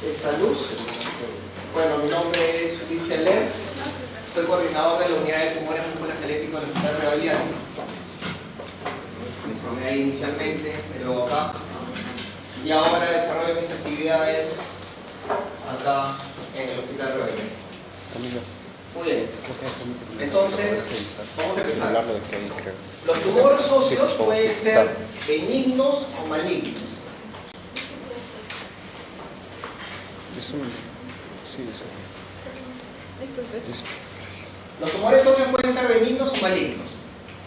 esta luz. Bueno, mi nombre es Ulises Ler, soy coordinador de la unidad de tumores musculoesqueléticos del Hospital Rebaliano. Me formé ahí inicialmente, luego acá, y ahora desarrollo mis actividades acá en el Hospital Rebaliano. Muy bien, entonces vamos a empezar. Los tumores óseos pueden ser benignos o malignos. Los tumores óseos pueden ser benignos o malignos.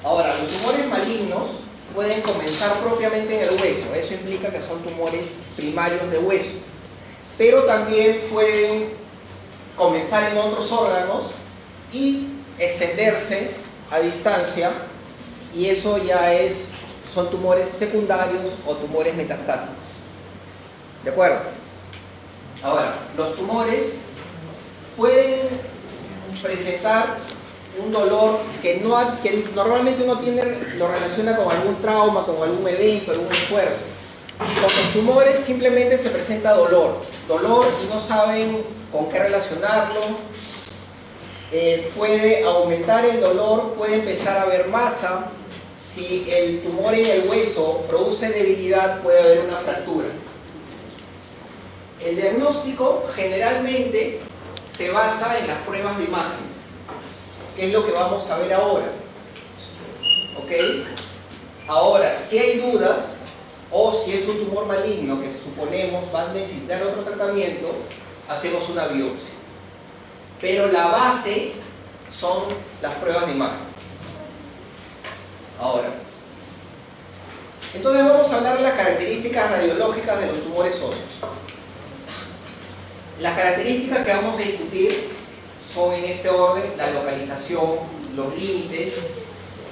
Ahora, los tumores malignos pueden comenzar propiamente en el hueso. Eso implica que son tumores primarios de hueso. Pero también pueden comenzar en otros órganos y extenderse a distancia. Y eso ya son tumores secundarios o tumores metastáticos. ¿De acuerdo? Ahora, los tumores pueden presentar un dolor que normalmente uno lo relaciona con algún trauma, con algún evento, algún esfuerzo. Con los tumores simplemente se presenta dolor y no saben con qué relacionarlo. Puede aumentar el dolor, puede empezar a haber masa. Si el tumor en el hueso produce debilidad, puede haber una fractura. El diagnóstico generalmente se basa en las pruebas de imágenes, que es lo que vamos a ver ahora. ¿Ok? Ahora, si hay dudas, o si es un tumor maligno que suponemos va a necesitar otro tratamiento, hacemos una biopsia. Pero la base son las pruebas de imagen. Ahora, entonces vamos a hablar de las características radiológicas de los tumores óseos. Las características que vamos a discutir son en este orden: la localización, los límites,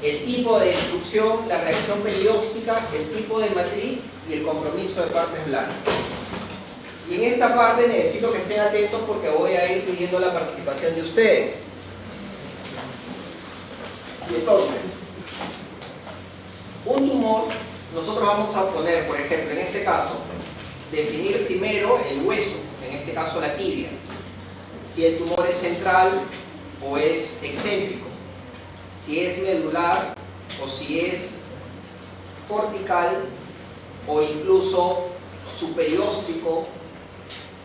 el tipo de destrucción, la reacción perióstica, el tipo de matriz y el compromiso de partes blancas. Y en esta parte necesito que estén atentos porque voy a ir pidiendo la participación de ustedes. Y entonces, un tumor, nosotros vamos a poner, por ejemplo, en este caso, definir primero el hueso, en este caso la tibia, si el tumor es central o es excéntrico, si es medular o si es cortical o incluso superióstico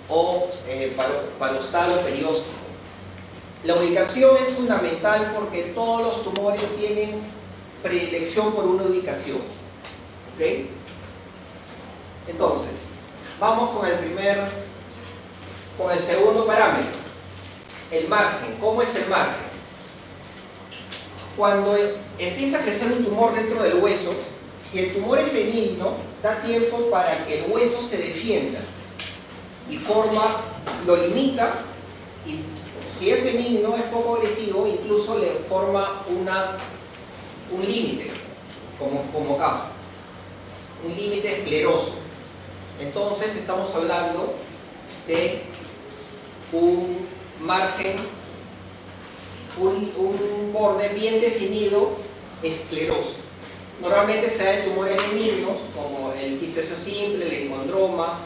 o parostal o perióstico. La ubicación es fundamental porque todos los tumores tienen predilección por una ubicación. ¿Ok? Entonces, vamos con el segundo parámetro, el margen. ¿Cómo es el margen? Cuando empieza a crecer un tumor dentro del hueso, si el tumor es benigno, da tiempo para que el hueso se defienda y lo limita, y si es benigno, es poco agresivo, incluso le forma un límite, como acá, un límite escleroso. Entonces estamos hablando de un margen, un borde bien definido, escleroso. Normalmente se da en tumores benignos como el quiste óseo simple, el encondroma,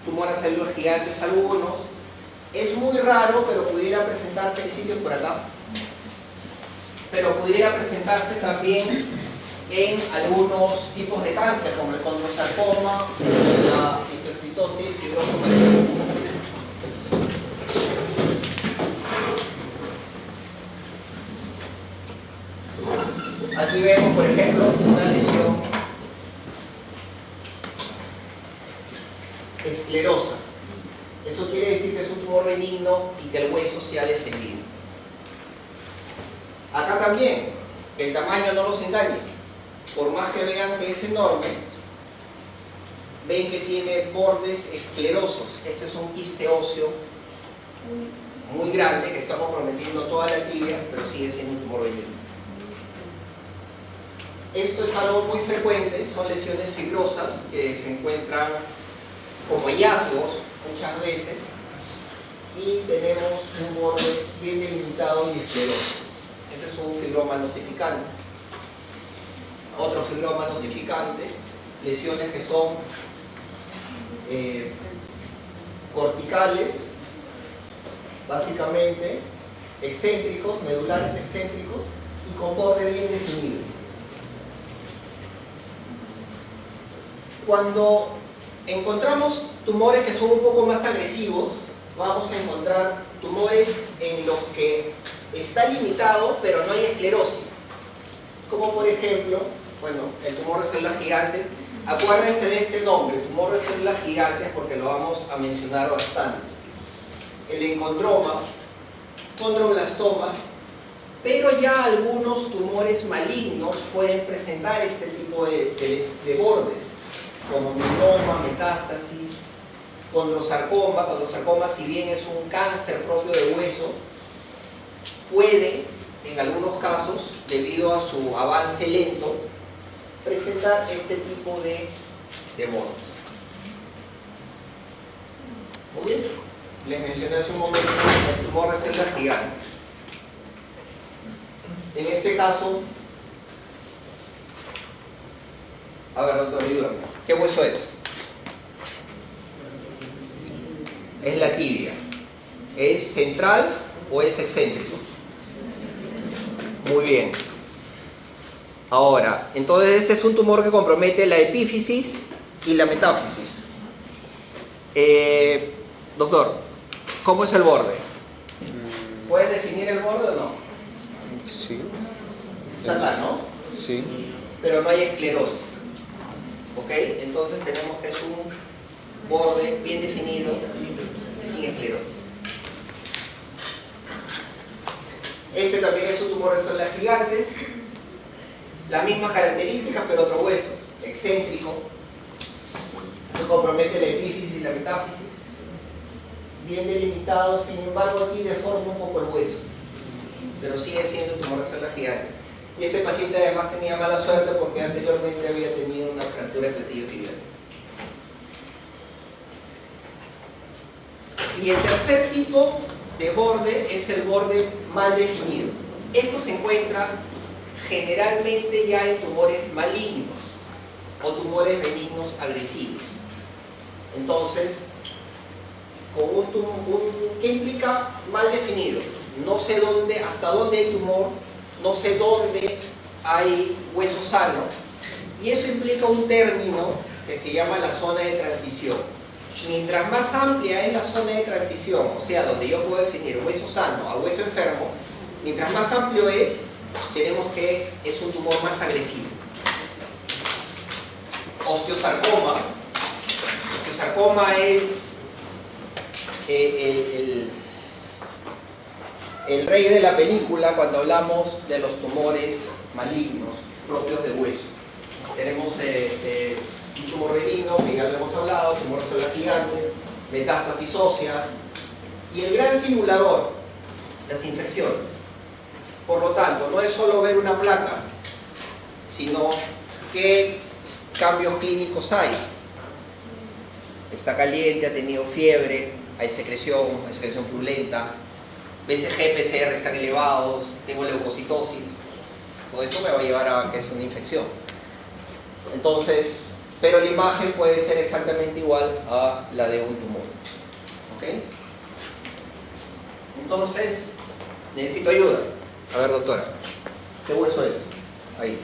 tumor a células gigantes algunos. Es muy raro, pero pudiera presentarse en sitios por acá. Pero pudiera presentarse también en algunos tipos de cáncer, como el condrosarcoma, la histocitosis, fibrosoma. Aquí vemos, por ejemplo, una lesión esclerosa. Eso quiere decir que es un tumor benigno y que el hueso se ha defendido. Acá también, que el tamaño no los engañe. Por más que vean que es enorme, ven que tiene bordes esclerosos. Este es un quiste óseo muy grande que está comprometiendo toda la tibia, pero sigue siendo un tumor benigno. Esto es algo muy frecuente, son lesiones fibrosas que se encuentran como hallazgos muchas veces y tenemos un borde bien delimitado y escleroso. Ese es un fibroma nosificante. Otro fibroma nosificante, lesiones que son corticales, básicamente, excéntricos, medulares excéntricos y con borde bien definido. Cuando encontramos tumores que son un poco más agresivos, vamos a encontrar tumores en los que está limitado pero no hay esclerosis, como por ejemplo, bueno, el tumor de células gigantes. Acuérdense de este nombre, tumor de células gigantes, porque lo vamos a mencionar bastante. El encondroma, condroblastoma, pero ya algunos tumores malignos pueden presentar este tipo de bordes, como mieloma, metástasis, condrosarcoma. Condrosarcoma, si bien es un cáncer propio de hueso, puede, en algunos casos, debido a su avance lento, presentar este tipo de bordes. Muy bien, les mencioné hace un momento el tumor de células gigantes. En este caso, a ver, doctor, ayúdame. ¿Qué hueso es? Es la tibia. ¿Es central o es excéntrico? Muy bien. Ahora, entonces este es un tumor que compromete la epífisis y la metáfisis. Doctor, ¿cómo es el borde? ¿Puedes definir el borde o no? Sí. Está acá, ¿no? Sí. Pero no hay esclerosis. ¿Ok? Entonces tenemos que es un borde bien definido, sin esclerosis. Este también es un tumor de células gigantes. Las mismas características, pero otro hueso, excéntrico, que compromete la epífisis y la metáfisis. Bien delimitado, sin embargo aquí deforma un poco el hueso, pero sigue siendo un tumor de células gigantes. Y este paciente además tenía mala suerte porque anteriormente había tenido una fractura tibial. Y el tercer tipo de borde es el borde mal definido. Esto se encuentra generalmente ya en tumores malignos o tumores benignos agresivos. Entonces, ¿qué implica mal definido? No sé dónde, hasta dónde hay tumor, no sé dónde hay hueso sano, y eso implica un término que se llama la zona de transición. Mientras más amplia es la zona de transición, o sea, donde yo puedo definir hueso sano a hueso enfermo, mientras más amplio es, tenemos que es un tumor más agresivo. Osteosarcoma. Osteosarcoma es el rey de la película cuando hablamos de los tumores malignos propios de hueso. Tenemos un tumor benigno, que ya lo hemos hablado, tumor de células gigantes, metástasis óseas, y el gran simulador, las infecciones. Por lo tanto, no es solo ver una placa, sino qué cambios clínicos hay. Está caliente, ha tenido fiebre, hay secreción purulenta, BCG, PCR están elevados, tengo leucocitosis. Todo eso me va a llevar a que es una infección. Entonces, pero la imagen puede ser exactamente igual a la de un tumor. ¿Ok? Entonces, necesito ayuda. A ver, doctora, ¿qué hueso es? Ahí.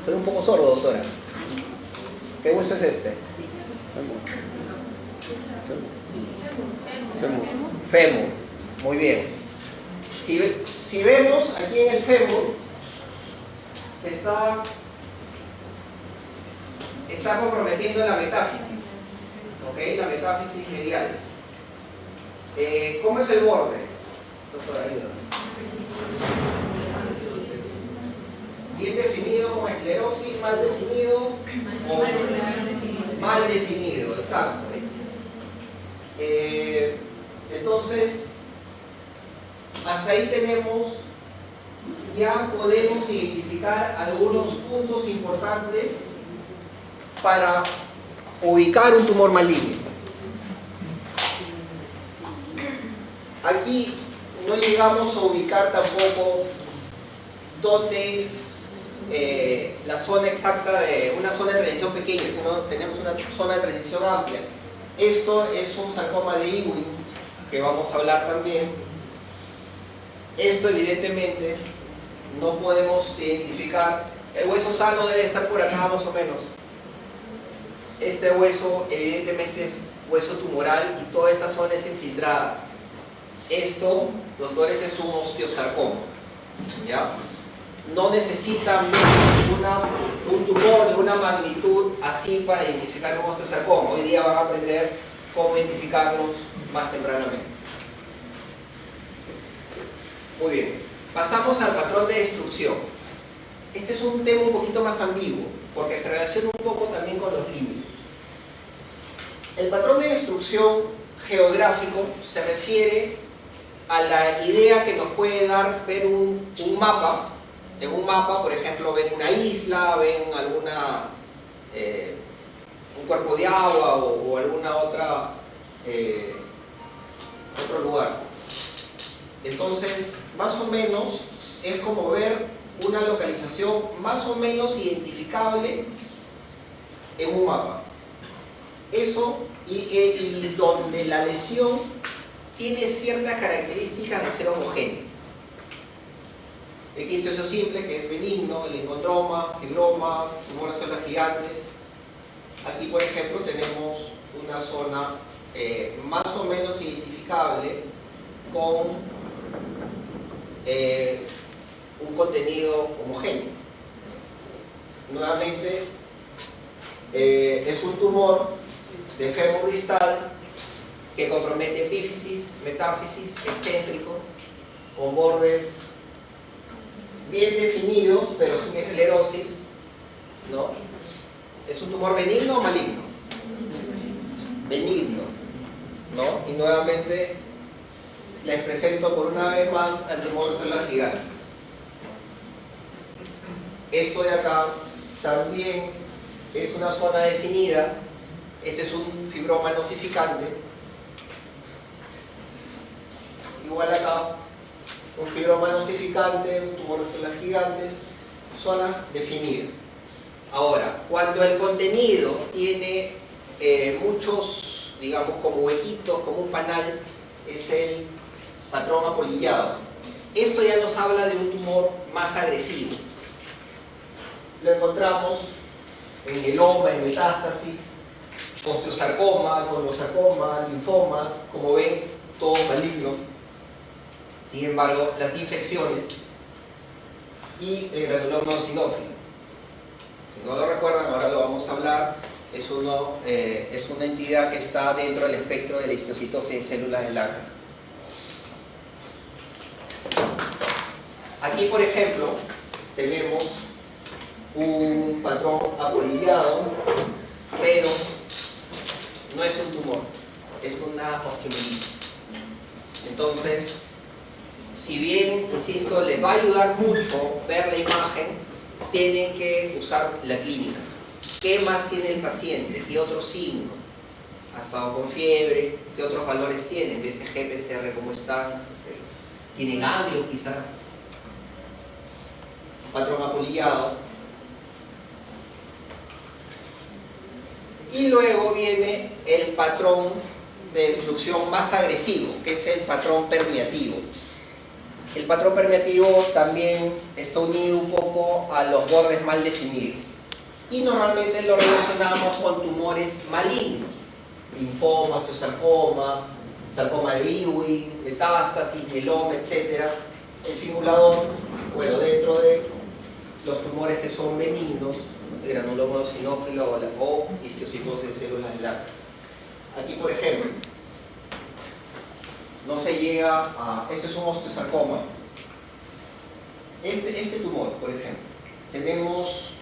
Soy un poco sordo, doctora. ¿Qué hueso es este? Fémur. Muy bien. Si vemos aquí en el fémur, se está comprometiendo la metáfisis. ¿Ok? La metáfisis medial. ¿Cómo es el borde? Doctora, ayúdame. Bien definido, con esclerosis, mal definido o mal definido, exacto. Entonces, hasta ahí ya podemos identificar algunos puntos importantes para ubicar un tumor maligno. Aquí no llegamos a ubicar tampoco dónde es la zona exacta de una zona de transición pequeña, sino tenemos una zona de transición amplia. Esto es un sarcoma de Ewing, que vamos a hablar también. Esto evidentemente no podemos identificar. El hueso sano debe estar por acá más o menos. Este hueso evidentemente es hueso tumoral y toda esta zona es infiltrada. Esto, doctores, es un osteosarcoma, ¿ya? No necesitan un tumor de una magnitud así para identificar un osteosarcoma. Hoy día van a aprender cómo identificarlos más tempranamente. Muy bien, pasamos al patrón de destrucción. Este es un tema un poquito más ambiguo, porque se relaciona un poco también con los límites. El patrón de destrucción geográfico se refiere a la idea que nos puede dar ver un mapa. En un mapa, por ejemplo, ven una isla, ven un cuerpo de agua o alguna otra otro lugar. Entonces, más o menos es como ver una localización más o menos identificable en un mapa. Eso y donde la lesión tiene ciertas características de ser homogénea. El quiste óseo simple, que es benigno, el encontroma, fibroma, tumor de células gigantes. Aquí, por ejemplo, tenemos una zona más o menos identificable con un contenido homogéneo. Nuevamente, es un tumor de fémur distal que compromete epífisis, metáfisis, excéntrico, con bordes bien definidos, pero sin esclerosis, ¿no? ¿Es un tumor benigno o maligno? Benigno, ¿no? Y nuevamente les presento por una vez más al tumor de células gigantes. Esto de acá también es una zona definida. Este es un fibroma nocificante. Igual acá, un fibroma nocificante, un tumor de células gigantes, zonas definidas. Ahora, cuando el contenido tiene muchos, digamos, como huequitos, como un panal, es el patrón apolillado. Esto ya nos habla de un tumor más agresivo. Lo encontramos en mieloma, en metástasis, osteosarcoma, colosarcoma, linfomas, como ven, todo maligno. Sin embargo, las infecciones y el granuloma eosinófilo. Si no lo recuerdan, ahora lo vamos a hablar. Es una entidad que está dentro del espectro de la histocitosis de células de Langerhans. Aquí, por ejemplo, tenemos un patrón apolillado, pero no es un tumor, es una osteomielitis. Entonces, si bien, insisto, les va a ayudar mucho ver la imagen, tienen que usar la clínica. ¿Qué más tiene el paciente? ¿Qué otros signos? ¿Ha estado con fiebre? ¿Qué otros valores tienen? BCG, PCR, ¿cómo están? ¿Tiene ganglios quizás? Patrón apolillado. Y luego viene el patrón de destrucción más agresivo, que es el patrón permeativo. El patrón permeativo también está unido un poco a los bordes mal definidos. Y normalmente lo relacionamos con tumores malignos. Linfoma, osteosarcoma, sarcoma de Ewing, metástasis, mieloma, etc. El simulador, bueno, dentro de los tumores que son benignos, el granuloma eosinófilo o histiocytosis de células de Langerhans. Aquí, por ejemplo, no se llega a... Este es un osteosarcoma. Este tumor, por ejemplo, tenemos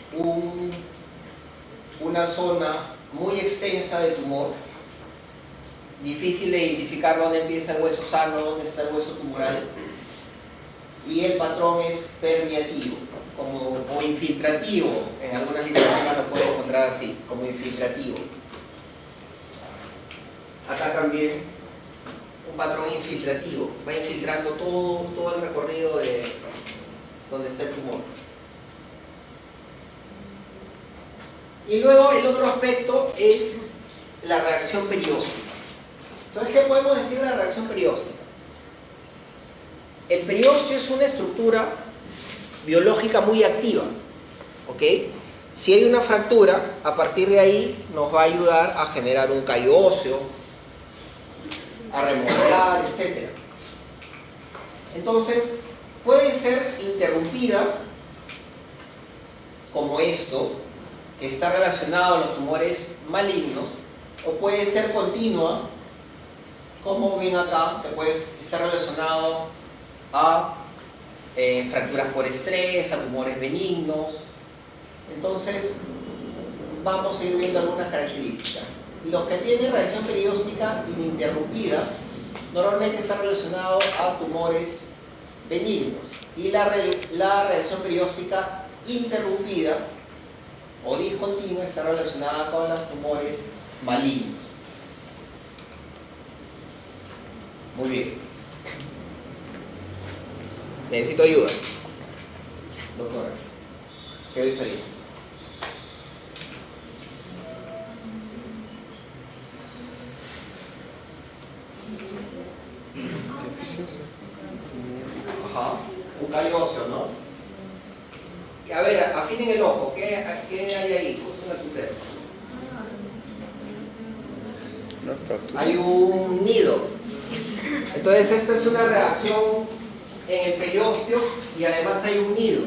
una zona muy extensa de tumor, difícil de identificar dónde empieza el hueso sano, dónde está el hueso tumoral, y el patrón es permeativo o infiltrativo. En algunas literaturas lo pueden encontrar así, como infiltrativo. Acá también un patrón infiltrativo, va infiltrando todo el recorrido de donde está el tumor. Y luego el otro aspecto es la reacción perióstica. Entonces, ¿qué podemos decir de la reacción perióstica? El periósteo es una estructura biológica muy activa, ¿ok? Si hay una fractura, a partir de ahí nos va a ayudar a generar un callo óseo, a remodelar, etc. Entonces, puede ser interrumpida, como esto, que está relacionado a los tumores malignos, o puede ser continua, como ven acá, que puede estar relacionado a fracturas por estrés, a tumores benignos. Entonces, vamos a ir viendo algunas características. Los que tienen reacción perióstica ininterrumpida normalmente están relacionados a tumores benignos, y la reacción perióstica interrumpida o discontinua está relacionada con los tumores malignos. Muy bien. Necesito ayuda. Doctora, ¿qué ves ahí? Ajá, un callo óseo, ¿no? A ver, afinen el ojo. ¿Qué hay ahí? Justo en la pulsera. Hay un nido. Entonces esta es una reacción en el periósteo y además hay un nido.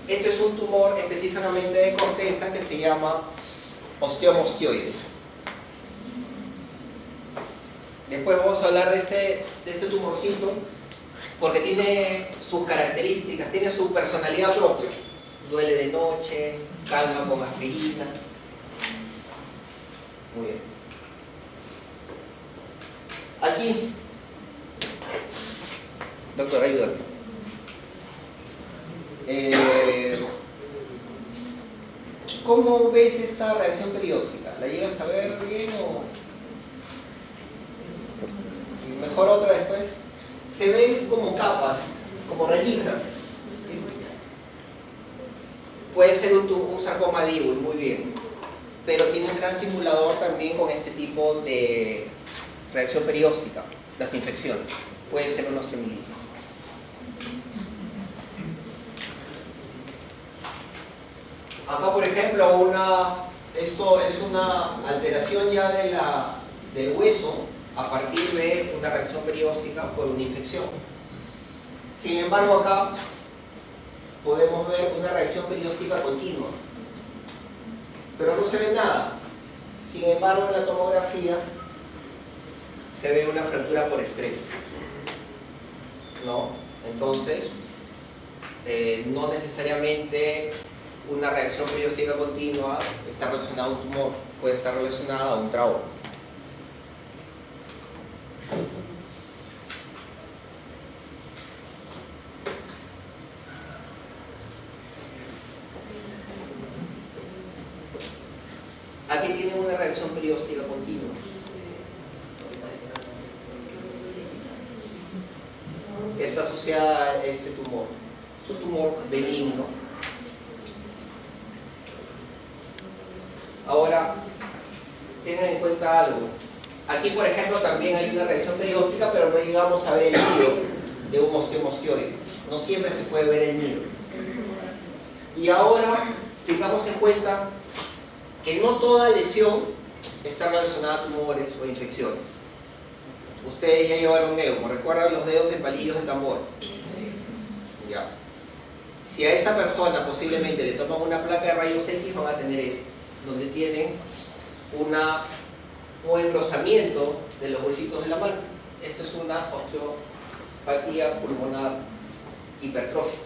Esto es un tumor específicamente de corteza que se llama osteoma osteoide. Después vamos a hablar de este tumorcito porque tiene sus características, tiene su personalidad propia. Duele de noche, calma con aspirina. Muy bien. Aquí, doctor, ayúdame. ¿Cómo ves esta reacción perióstica? ¿La llegas a ver bien o mejor otra después? Se ven como capas, como rayitas. Puede ser un sarcoma Dewey, muy bien, pero tiene un gran simulador también con este tipo de reacción perióstica, las infecciones. Puede ser una osteomielitis. Acá, por ejemplo, esto es una alteración ya del hueso a partir de una reacción perióstica por una infección. Sin embargo, acá podemos ver una reacción perióstica continua, pero no se ve nada. Sin embargo, en la tomografía se ve una fractura por estrés, ¿no? Entonces, no necesariamente una reacción perióstica continua está relacionada a un tumor, puede estar relacionada a un trauma. Aquí tienen una reacción perióstica continua. Está asociada a este tumor. Es un tumor benigno. Ahora, tengan en cuenta algo. Aquí, por ejemplo, también hay una reacción perióstica, pero no llegamos a ver el nido de un osteoma osteoide. No siempre se puede ver el nido. Y ahora, tengamos en cuenta que no toda lesión está relacionada a tumores o infecciones. Ustedes ya llevaron neuma, ¿recuerdan los dedos en palillos de tambor? Ya. Si a esa persona posiblemente le toman una placa de rayos X, van a tener eso, donde tienen un engrosamiento de los huesitos de la mano. Esto es una osteopatía pulmonar hipertrófica.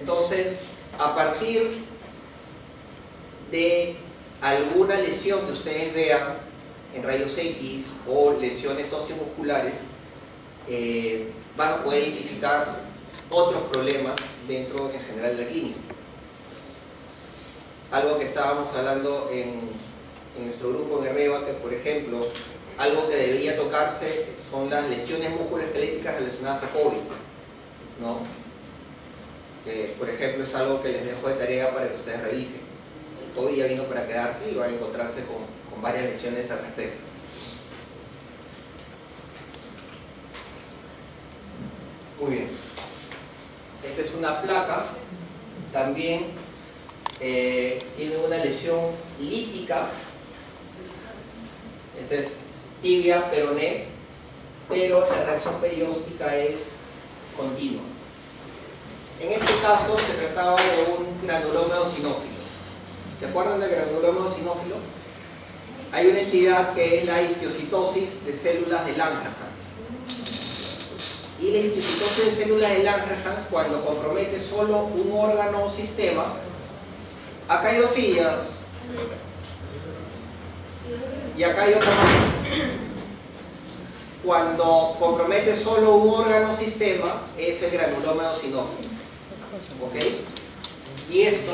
Entonces, a partir de alguna lesión que ustedes vean en rayos X o lesiones osteomusculares, van a poder identificar otros problemas dentro en general de la clínica. Algo que estábamos hablando en nuestro grupo en Herreva, que por ejemplo, algo que debería tocarse son las lesiones musculoesqueléticas relacionadas a COVID, ¿no? Que por ejemplo es algo que les dejo de tarea para que ustedes revisen. COVID ya vino para quedarse y van a encontrarse con varias lecciones al respecto. Muy bien. Esta es una placa, también tiene una lesión lítica. Esta es tibia, peroné, pero la reacción perióstica es continua. En este caso se trataba de un granuloma eosinófilo. ¿Se acuerdan del granuloma eosinófilo? Hay una entidad que es la histiocitosis de células de Langerhans. Y la histiocitosis de células de Langerhans, cuando compromete solo un órgano o sistema, acá hay dos sillas y acá hay otra más. Cuando compromete solo un órgano o sistema, es el granuloma eosinófilo. ¿Ok? Y esto,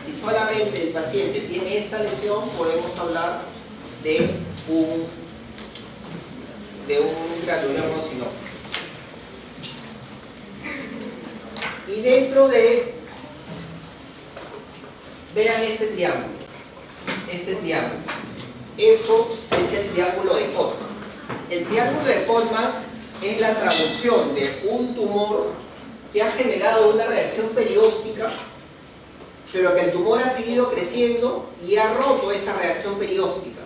si solamente el paciente tiene esta lesión, podemos hablar de un granuloma eosinófilo. Y dentro de, vean este triángulo, eso es el triángulo de Codman. El triángulo de Codman es la traducción de un tumor que ha generado una reacción perióstica, pero que el tumor ha seguido creciendo y ha roto esa reacción perióstica.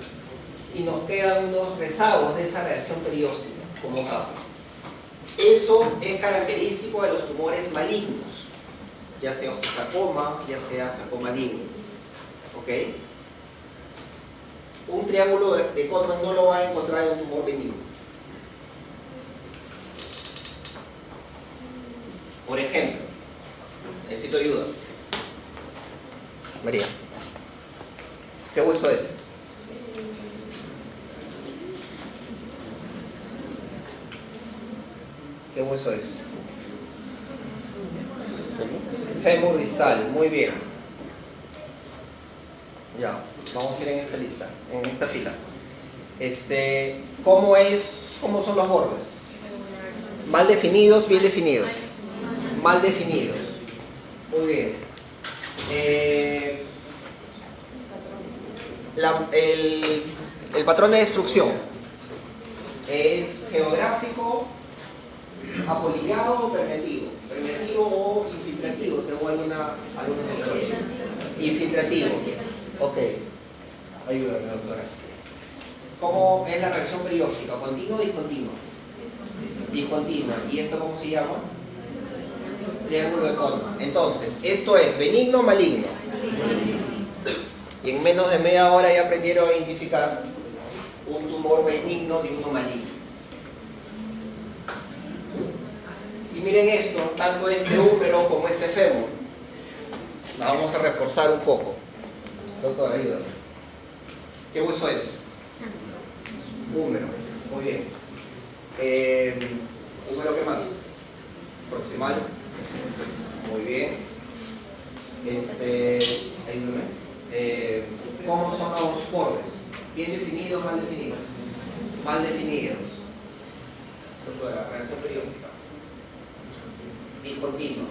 Y nos quedan unos rezagos de esa reacción perióstica, como acá. Eso es característico de los tumores malignos, ya sea osteosarcoma, ya sea sarcoma ligno. ¿Ok? Un triángulo de Codman no lo va a encontrar en un tumor benigno. Por ejemplo, necesito ayuda. María, ¿qué hueso es? ¿Qué hueso es? Fémur distal, muy bien. Ya, vamos a ir en esta lista, en esta fila. ¿Cómo son los bordes? Mal definidos, bien definidos. Mal definidos. Muy bien. El patrón de destrucción es geográfico, apolillado o permeativo. Permeativo o infiltrativo, según alguna metodología. Infiltrativo. Ok. Ayúdame, doctora. ¿Cómo es la reacción perióstica? ¿Continua o discontinua? Discontinua. ¿Y esto cómo se llama? Triángulo de Codman. Entonces, esto es benigno o maligno. Y en menos de media hora ya aprendieron a identificar un tumor benigno de uno maligno. Y miren esto, tanto este húmero como este fémur. La vamos a reforzar un poco. Doctor, ayúdame. ¿Qué hueso es? Húmero. Muy bien. ¿Húmero qué más? Proximal. Muy bien. Ayúdame. ¿Cómo son los bordes? ¿Bien definidos, mal definidos? Mal definidos. Doctora, reacción perióstica. Discontinua.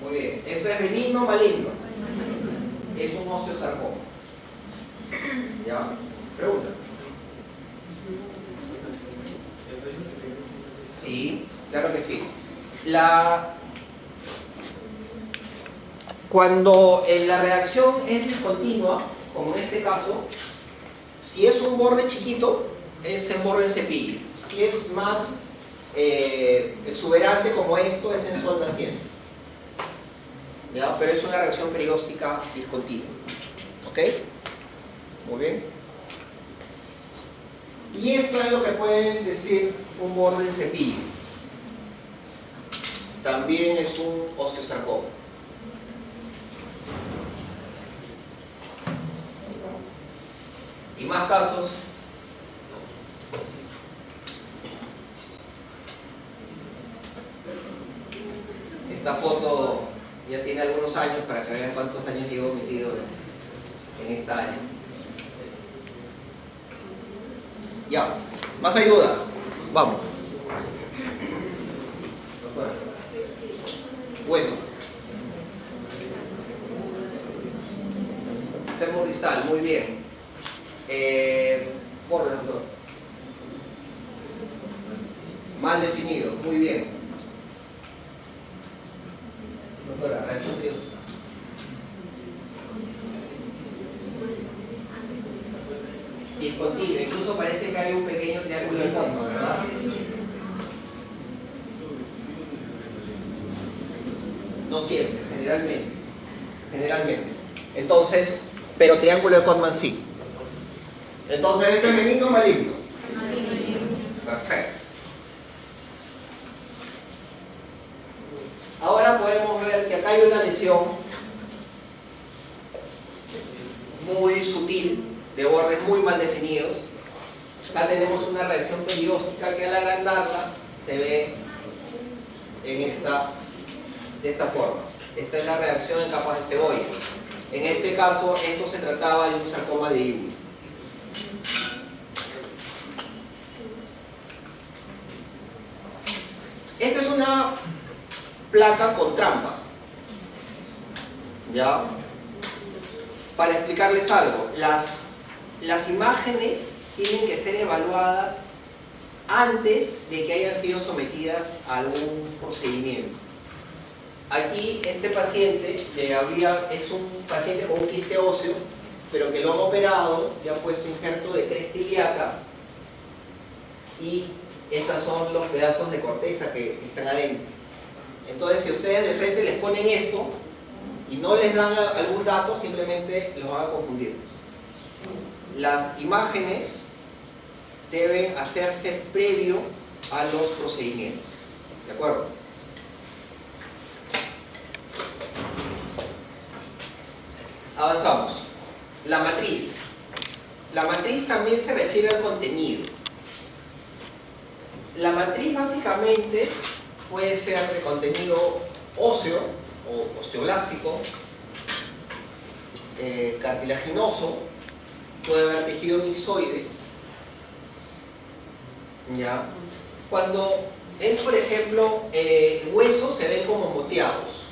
Muy bien. ¿Esto es benigno o maligno? Es un osteosarcoma. ¿Ya? Pregunta. Sí, claro que sí. Cuando la reacción es discontinua, como en este caso, si es un borde chiquito, es en borde en cepillo. Si es más exuberante como esto, es en sol naciente. ¿Ya? Pero es una reacción perióstica discontinua. ¿Ok? Muy bien. Y esto es lo que pueden decir un borde en cepillo. También es un osteosarcoma. Y más casos. Esta foto ya tiene algunos años para que vean cuántos años llevo metido en esta área. Ya, más ayuda. Vamos. Hueso. fémur distal, muy bien. Por el doctor. Mal definido, muy bien. Doctora, reacción periódica. Discontinuo, incluso parece que hay un pequeño triángulo de fondo, ¿verdad? No siempre, generalmente. Entonces, pero triángulo de Codman sí. Entonces, ¿esto es benigno o maligno? Perfecto. Ahora podemos ver que acá hay una lesión muy sutil, de bordes muy mal definidos. Acá tenemos una reacción perióstica que al agrandarla se ve de esta forma. Esta es la reacción en capas de cebolla. En este caso, esto se trataba de un sarcoma de Ewing. Esta es una placa con trampa. ¿Ya? Para explicarles algo, las imágenes tienen que ser evaluadas antes de que hayan sido sometidas a algún procedimiento. Aquí este paciente es un paciente con un quiste óseo, pero que lo han operado, le han puesto injerto de cresta ilíaca y estos son los pedazos de corteza que están adentro. Entonces, si ustedes de frente les ponen esto y no les dan algún dato, simplemente los van a confundir. Las imágenes deben hacerse previo a los procedimientos. ¿De acuerdo? Avanzamos. La matriz. La matriz también se refiere al contenido. La matriz básicamente puede ser de contenido óseo o osteoblástico, cartilaginoso, puede haber tejido mixoide. ¿Ya? Cuando es, por ejemplo, huesos se ven como moteados,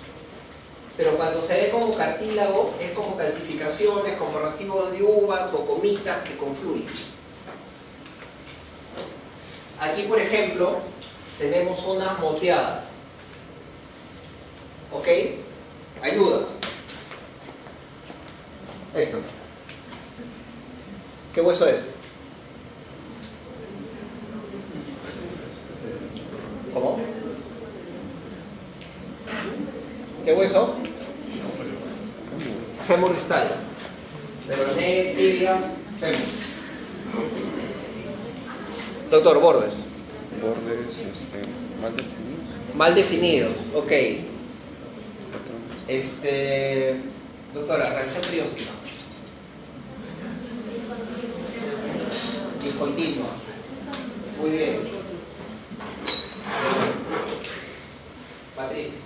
pero cuando se ve como cartílago es como calcificaciones, como racimos de uvas o comitas que confluyen. Aquí, por ejemplo, tenemos zonas moteadas. ¿Ok? Ayuda. Héctor. ¿Qué hueso es? ¿Cómo? ¿Qué hueso? Fémur distal. Peroné, tibia, fémur. Doctor, bordes. Bordes mal definidos. Mal definidos, ok. Doctora, reacción perióstica. Discontinua. Muy bien. Patricia.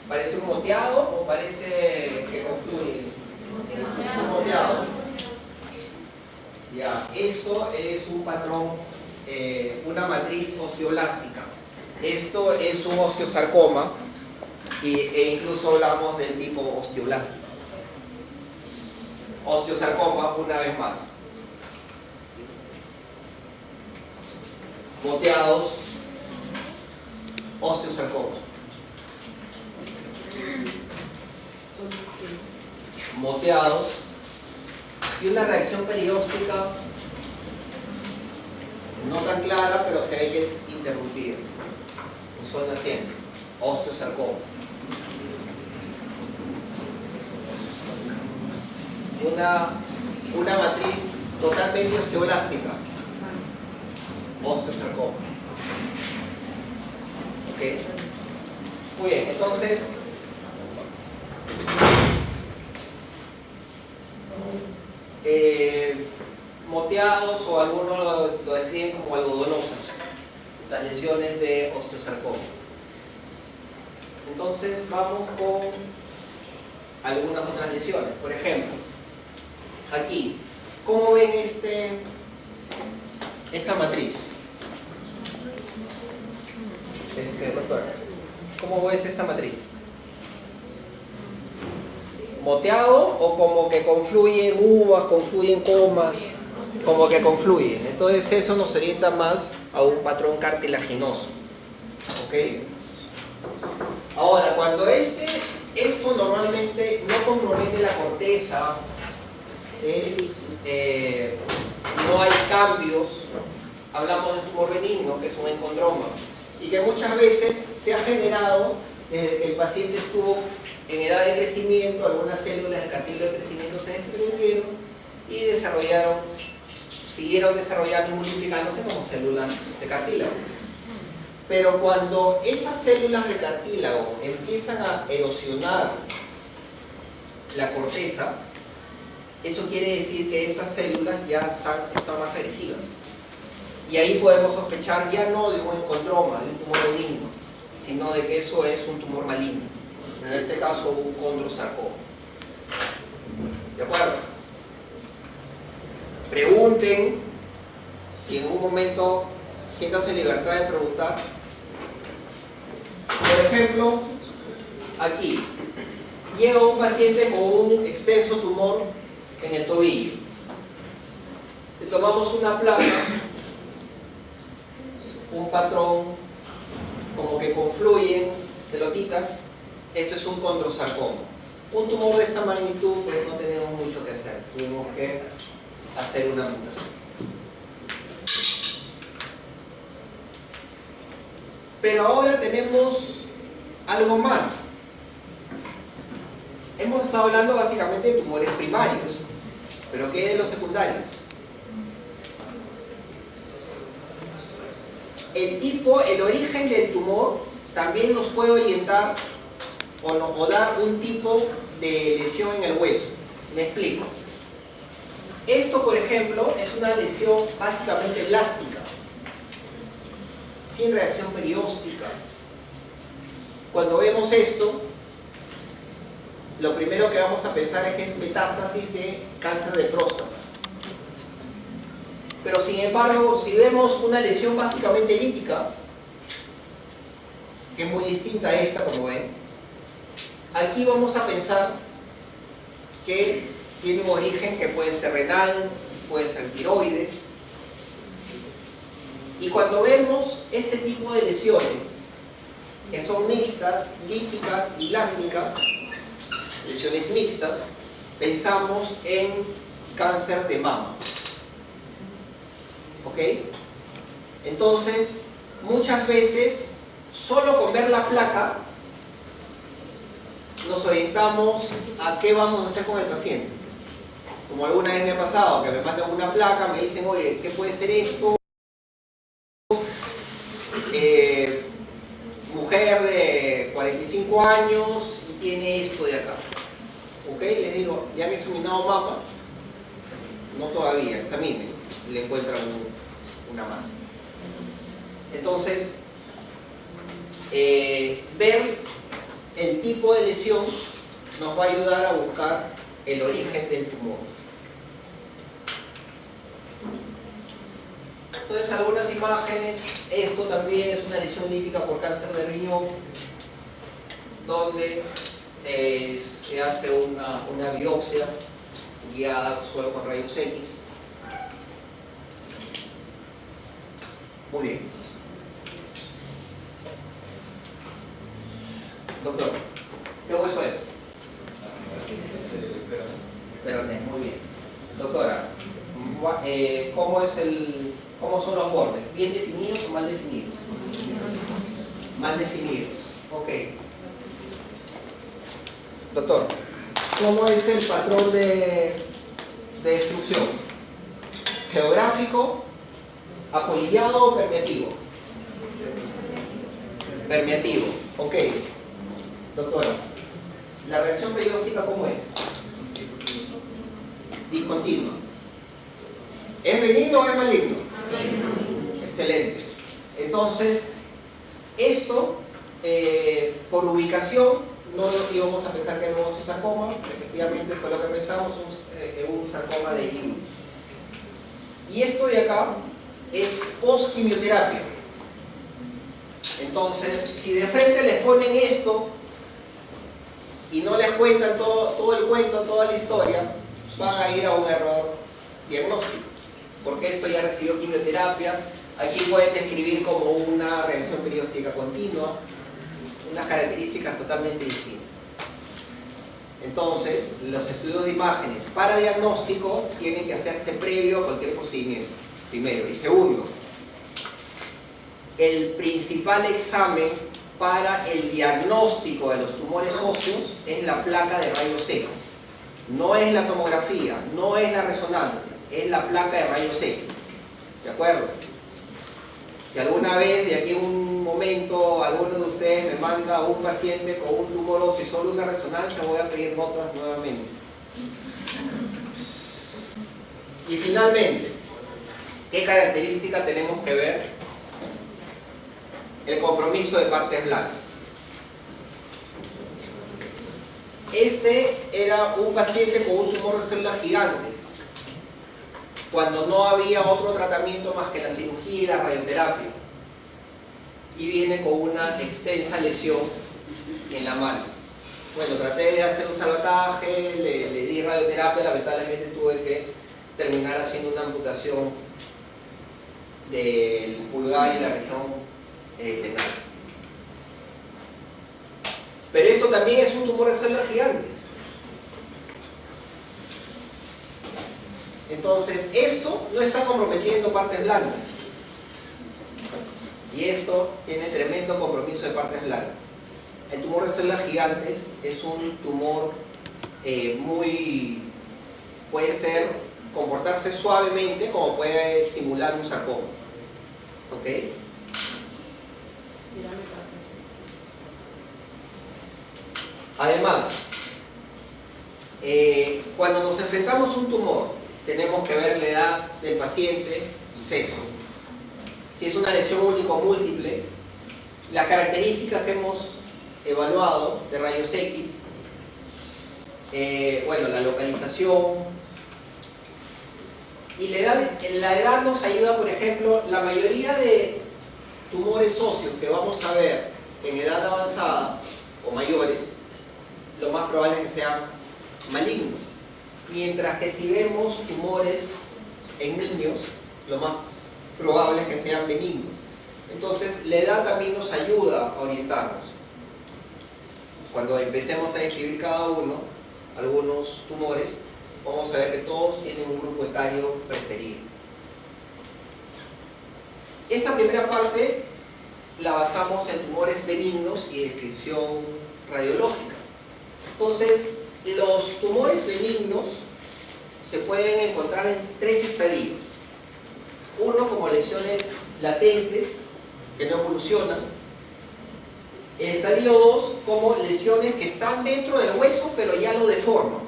¿Parece un moteado o parece que confluye? Un moteado. Ya, esto es un patrón, una matriz osteoblástica. Esto es un osteosarcoma e incluso hablamos del tipo osteoblástico. Osteosarcoma, una vez más. Moteados, osteosarcoma. Moteados y una reacción perióstica no tan clara, pero se ve que es interrumpida. Un sol naciente, osteosarcoma. Una matriz totalmente osteoblástica, osteosarcoma. ¿Ok? Muy bien, entonces moteados o algunos lo describen como algodonosas, las lesiones de osteosarcoma. Entonces vamos con algunas otras lesiones. Por ejemplo, aquí, ¿cómo ven esa matriz? Doctor, ¿cómo ves esta matriz? moteado o como que confluyen uvas, confluyen comas, como que confluyen. Entonces eso nos orienta más a un patrón cartilaginoso. ¿Ok? Ahora, cuando esto normalmente no compromete la corteza, no hay cambios, hablamos de tumor benigno, que es un encondroma, y que muchas veces se ha generado desde que el paciente estuvo en edad de crecimiento, algunas células del cartílago de crecimiento se desprendieron y siguieron desarrollando y multiplicándose como células de cartílago. Pero cuando esas células de cartílago empiezan a erosionar la corteza, eso quiere decir que esas células ya están más agresivas. Y ahí podemos sospechar ya no de un encondroma, de un tumor benigno, sino de que eso es un tumor maligno. En este caso, un condrosarcoma. ¿De acuerdo? Pregunten, y en un momento siéntanse en libertad de preguntar. Por ejemplo, aquí llega un paciente con un extenso tumor en el tobillo. Le tomamos una placa, un patrón como que confluyen pelotitas. Esto es un condrosarcoma. Un tumor de esta magnitud, pues no tenemos mucho que hacer. Tuvimos que hacer una mutación. Pero ahora tenemos algo más. Hemos estado hablando básicamente de tumores primarios, pero ¿qué de los secundarios? El origen del tumor también nos puede orientar o dar un tipo de lesión en el hueso. Me explico. Esto, por ejemplo, es una lesión básicamente blástica, sin reacción perióstica. Cuando vemos esto, lo primero que vamos a pensar es que es metástasis de cáncer de próstata. Pero sin embargo, si vemos una lesión básicamente lítica, que es muy distinta a esta, como ven, aquí vamos a pensar que tiene un origen que puede ser renal, puede ser tiroides. Y cuando vemos este tipo de lesiones, que son mixtas, líticas y blásticas, lesiones mixtas, pensamos en cáncer de mama. ¿Ok? Entonces, muchas veces, solo con ver la placa, nos orientamos a qué vamos a hacer con el paciente. Como alguna vez me ha pasado, que me mandan una placa, me dicen, oye, ¿qué puede ser esto? Mujer de 45 años y tiene esto de acá. ¿Ok? Les digo, ¿ya han examinado mamas? No todavía, examinen. Y le encuentran una masa. Entonces, ver el tipo de lesión nos va a ayudar a buscar el origen del tumor. Entonces, algunas imágenes. Esto también es una lesión lítica por cáncer de riñón, donde se hace una biopsia guiada solo con rayos X. Muy bien. Doctor, ¿qué hueso es? Peroné, muy bien. Doctora, ¿cómo son los bordes? ¿Bien definidos o mal definidos? Mal definidos. Ok. Doctor, ¿cómo es el patrón de destrucción? ¿Geográfico, apolillado o permeativo? Permeativo. Ok. Doctora, ¿la reacción perióstica cómo es? Discontinua. ¿Es benigno o es maligno? Excelente. Entonces, esto, por ubicación, no íbamos a pensar que era un osteosarcoma, efectivamente fue lo que pensamos, un sarcoma de Ewing. Y esto de acá es post-quimioterapia. Entonces, si de frente les ponen esto, y no les cuentan todo el cuento, toda la historia, van a ir a un error diagnóstico, porque esto ya recibió quimioterapia. Aquí pueden describir como una reacción perióstica continua, unas características totalmente distintas. Entonces, los estudios de imágenes para diagnóstico tienen que hacerse previo a cualquier procedimiento, primero. Y segundo, el principal examen para el diagnóstico de los tumores óseos es la placa de rayos X. No es la tomografía, no es la resonancia, es la placa de rayos X. ¿De acuerdo? Si alguna vez, de aquí a un momento, alguno de ustedes me manda a un paciente con un tumor óseo y solo una resonancia, voy a pedir notas nuevamente. Y finalmente, ¿qué característica tenemos que ver? El compromiso de partes blancas. Este era un paciente con un tumor de células gigantes, cuando no había otro tratamiento más que la cirugía y la radioterapia, y viene con una extensa lesión en la mano. Bueno, traté de hacer un salvataje, le di radioterapia, lamentablemente tuve que terminar haciendo una amputación del pulgar y la región tenal. Pero esto también es un tumor de células gigantes. Entonces, esto no está comprometiendo partes blancas. Y esto tiene tremendo compromiso de partes blancas. El tumor de células gigantes es un tumor puede comportarse suavemente, como puede simular un sarcoma. ¿Ok? Además, cuando nos enfrentamos a un tumor, tenemos que ver la edad del paciente y sexo. Si es una lesión única o múltiple, las características que hemos evaluado de rayos X, bueno, la localización y la edad nos ayuda. Por ejemplo, la mayoría de tumores óseos que vamos a ver en edad avanzada o mayores, lo más probable es que sean malignos, mientras que si vemos tumores en niños, lo más probable es que sean benignos. Entonces, la edad también nos ayuda a orientarnos. Cuando empecemos a describir cada uno, algunos tumores, vamos a ver que todos tienen un grupo etario preferido. Esta primera parte la basamos en tumores benignos y descripción radiológica. Entonces, los tumores benignos se pueden encontrar en tres estadios. Uno, como lesiones latentes que no evolucionan. El estadio 2, como lesiones que están dentro del hueso pero ya lo deforman.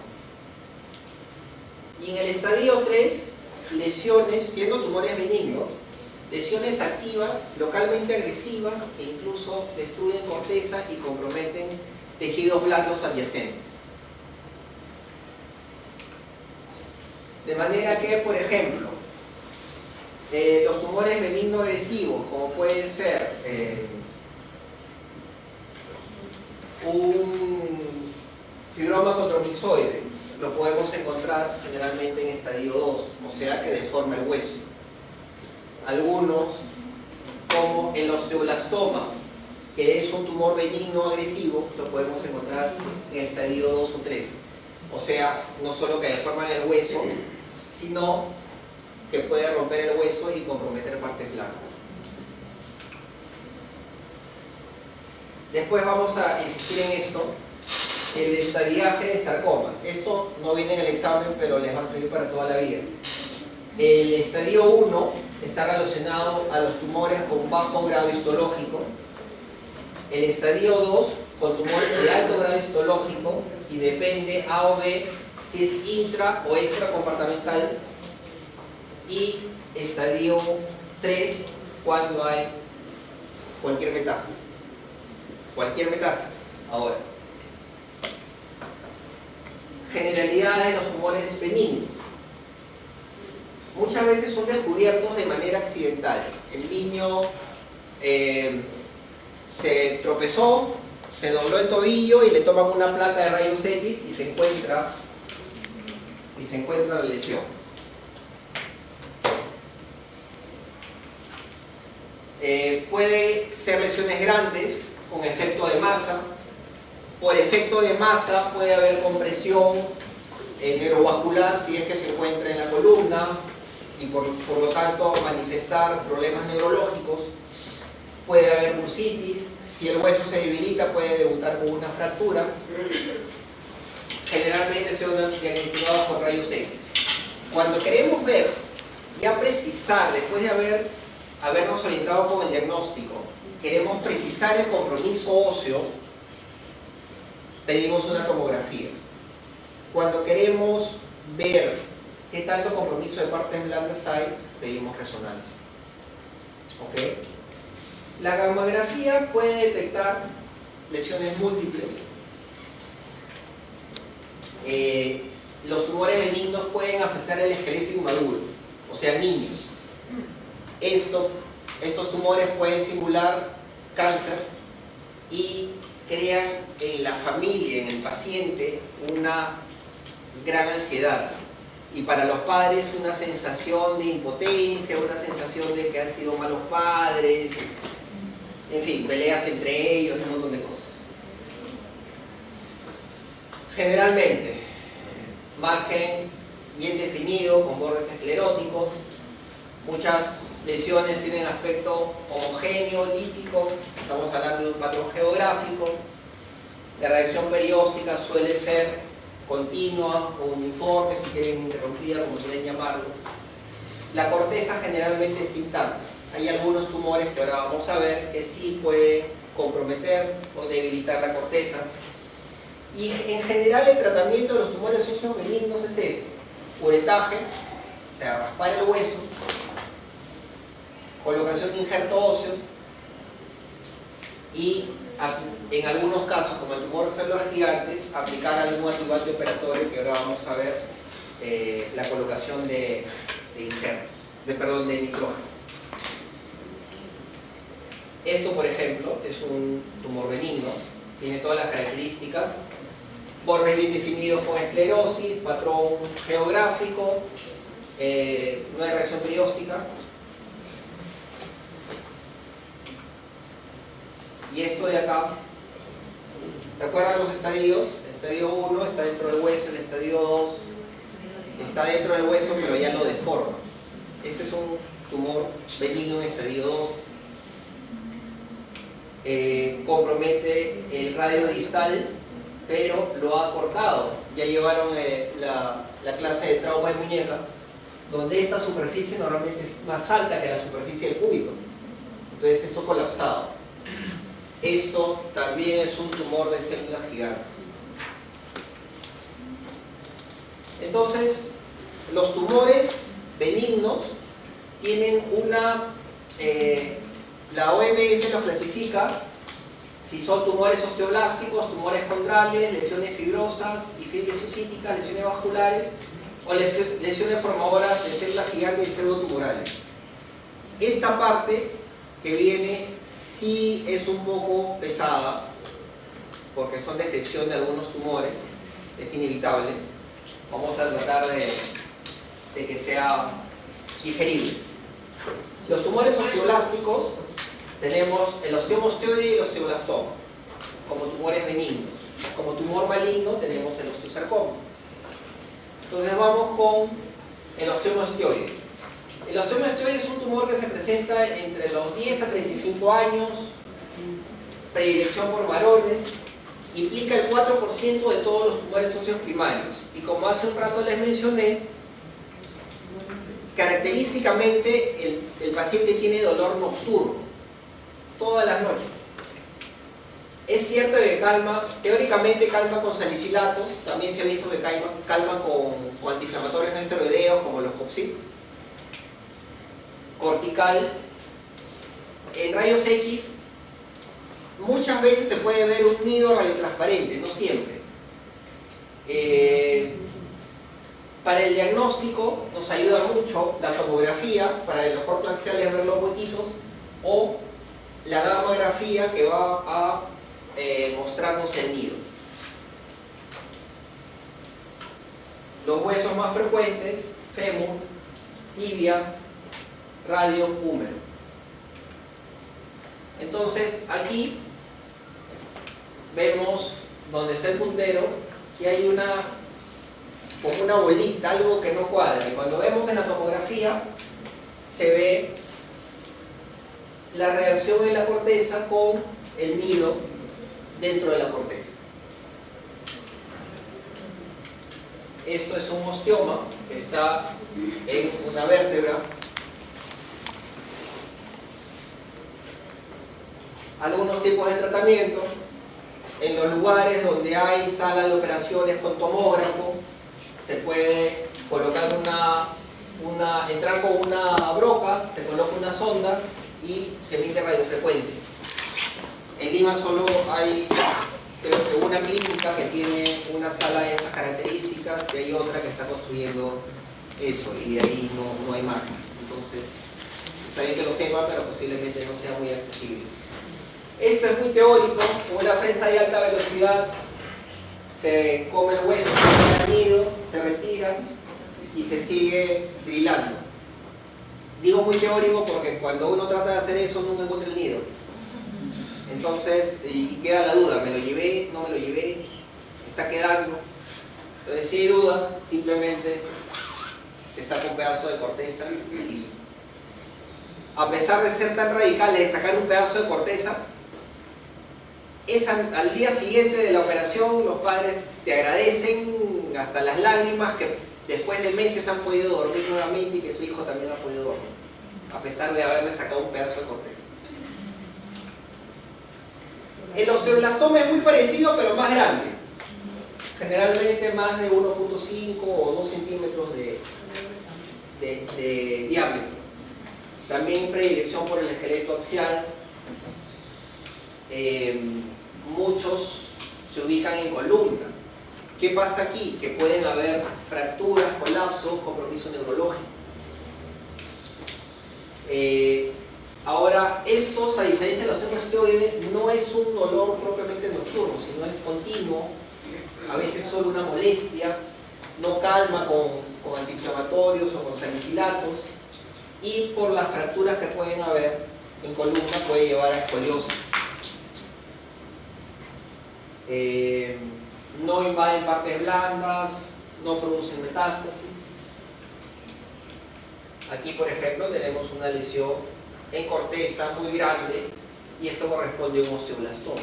Y en el estadio 3, lesiones, siendo tumores benignos, lesiones activas, localmente agresivas, que incluso destruyen corteza y comprometen tejidos blandos adyacentes. De manera que, por ejemplo, los tumores benigno agresivos, como puede ser un fibroma condromixoide, lo podemos encontrar generalmente en estadio 2, o sea que deforma el hueso. Algunos, como el osteoblastoma, que es un tumor benigno agresivo, lo podemos encontrar en estadio 2 o 3. O sea, no solo que deforman el hueso, sino que puede romper el hueso y comprometer partes blancas. Después vamos a insistir en esto, el estadiaje de sarcomas. Esto no viene en el examen, pero les va a servir para toda la vida. El estadio 1 está relacionado a los tumores con bajo grado histológico. El estadio 2 con tumores de alto grado histológico, y depende A o B si es intra o extracompartamental. Y estadio 3 cuando hay cualquier metástasis. Cualquier metástasis. Ahora, generalidades de los tumores benignos. Muchas veces son descubiertos de manera accidental. El niño se tropezó, se dobló el tobillo y le toman una placa de rayos X y se encuentra la lesión. Puede ser lesiones grandes con efecto de masa. Por efecto de masa puede haber compresión neurovascular si es que se encuentra en la columna y por lo tanto manifestar problemas neurológicos. Puede haber bursitis, si el hueso se debilita puede debutar con una fractura. Generalmente son diagnosticados por rayos X. Cuando queremos ver, ya precisar, después de habernos orientado con el diagnóstico, queremos precisar el compromiso óseo, pedimos una tomografía. Cuando queremos ver qué tanto compromiso de partes blandas hay, pedimos resonancia. ¿Ok? La gammagrafía puede detectar lesiones múltiples. Los tumores benignos pueden afectar el esqueleto inmaduro, o sea, niños. Estos tumores pueden simular cáncer y crean en la familia, en el paciente, una gran ansiedad. Y para los padres una sensación de impotencia, una sensación de que han sido malos padres, en fin, peleas entre ellos, un montón de cosas. Generalmente, margen bien definido, con bordes escleróticos. Muchas lesiones tienen aspecto homogéneo, lítico, estamos hablando de un patrón geográfico. La reacción perióstica suele ser continua o uniforme, si quieren interrumpida, como quieren llamarlo. La corteza generalmente está intacta. Hay algunos tumores que ahora vamos a ver que sí pueden comprometer o debilitar la corteza. Y en general el tratamiento de los tumores óseos benignos es esto: curetaje, o sea, raspar el hueso, colocación de injerto óseo y en algunos casos, como el tumor de células gigantes, aplicar algún adyuvante operatorio, que ahora vamos a ver la colocación de nitrógeno. Esto, por ejemplo, es un tumor benigno, tiene todas las características: bordes bien definidos con esclerosis, patrón geográfico, no hay reacción perióstica. Y esto de acá, ¿recuerdan los estadios? Estadio 1 está dentro del hueso, el estadio 2 está dentro del hueso, pero ya lo deforma. Este es un tumor benigno en estadio 2. Compromete el radio distal, pero lo ha cortado. Ya llevaron la clase de trauma de muñeca, donde esta superficie normalmente es más alta que la superficie del cúbito. Entonces esto colapsado. Esto también es un tumor de células gigantes. Entonces, los tumores benignos tienen la OMS los clasifica si son tumores osteoblásticos, tumores condrales, lesiones fibrosas y fibrosicíticas, lesiones vasculares o lesiones formadoras de células gigantes y pseudotumorales. Esta parte que viene sí es un poco pesada, porque son descripción de algunos tumores, es inevitable. Vamos a tratar de que sea digerible. Los tumores osteoblásticos, tenemos el osteomosteoide y el osteoblastoma como tumores benignos. Como tumor maligno tenemos el osteosarcoma. Entonces vamos con el osteomosteoide. El osteomosteoide es un tumor que se presenta entre los 10 a 35 años, predilección por varones, implica el 4% de todos los tumores óseos primarios. Y como hace un rato les mencioné, característicamente el paciente tiene dolor nocturno, todas las noches. Es cierto que calma, teóricamente calma con salicilatos, también se ha visto que calma con antiinflamatorios no esteroideos como los Coxib. Cortical. En rayos X muchas veces se puede ver un nido radiotransparente, no siempre. Para el diagnóstico nos ayuda mucho la tomografía, para los cortos axiales ver los huequitos, o la gammagrafía, que va a mostrarnos el nido. Los huesos más frecuentes: fémur, tibia, radio, húmero. Entonces aquí vemos donde está el puntero que hay como una bolita, algo que no cuadra, y cuando vemos en la tomografía se ve la reacción en la corteza con el nido dentro de la corteza. Esto es un osteoma que está en una vértebra. Algunos tipos de tratamiento: en los lugares donde hay sala de operaciones con tomógrafo, se puede colocar entrar con una broca, se coloca una sonda y se emite radiofrecuencia. En Lima solo hay, creo que una clínica que tiene una sala de esas características, y hay otra que está construyendo eso, y de ahí no hay más. Entonces, está bien que lo sepa, pero posiblemente no sea muy accesible. Esto es muy teórico. Con una fresa de alta velocidad se come el hueso, se come el nido, se retira y se sigue drilando. Digo muy teórico porque cuando uno trata de hacer eso nunca encuentra el nido. Entonces, y queda la duda: ¿me lo llevé? ¿No me lo llevé? ¿Está quedando? Entonces, si hay dudas, simplemente se saca un pedazo de corteza y listo. A pesar de ser tan radicales de sacar un pedazo de corteza, al día siguiente de la operación los padres te agradecen hasta las lágrimas que después de meses han podido dormir nuevamente y que su hijo también ha podido dormir, a pesar de haberle sacado un pedazo de corteza. El osteoblastoma es muy parecido, pero más grande, generalmente más de 1.5 o 2 centímetros de diámetro. También predilección por el esqueleto axial. Muchos se ubican en columna. ¿Qué pasa aquí? Que pueden haber fracturas, colapsos, compromiso neurológico. Ahora, estos, a diferencia de la osteomastoide, no es un dolor propiamente nocturno, sino es continuo, a veces solo una molestia, no calma con antiinflamatorios o con salicilatos, y por las fracturas que pueden haber en columna puede llevar a escoliosis. No invaden partes blandas, no producen metástasis. Aquí, por ejemplo, tenemos una lesión en corteza muy grande y esto corresponde a un osteoblastoma.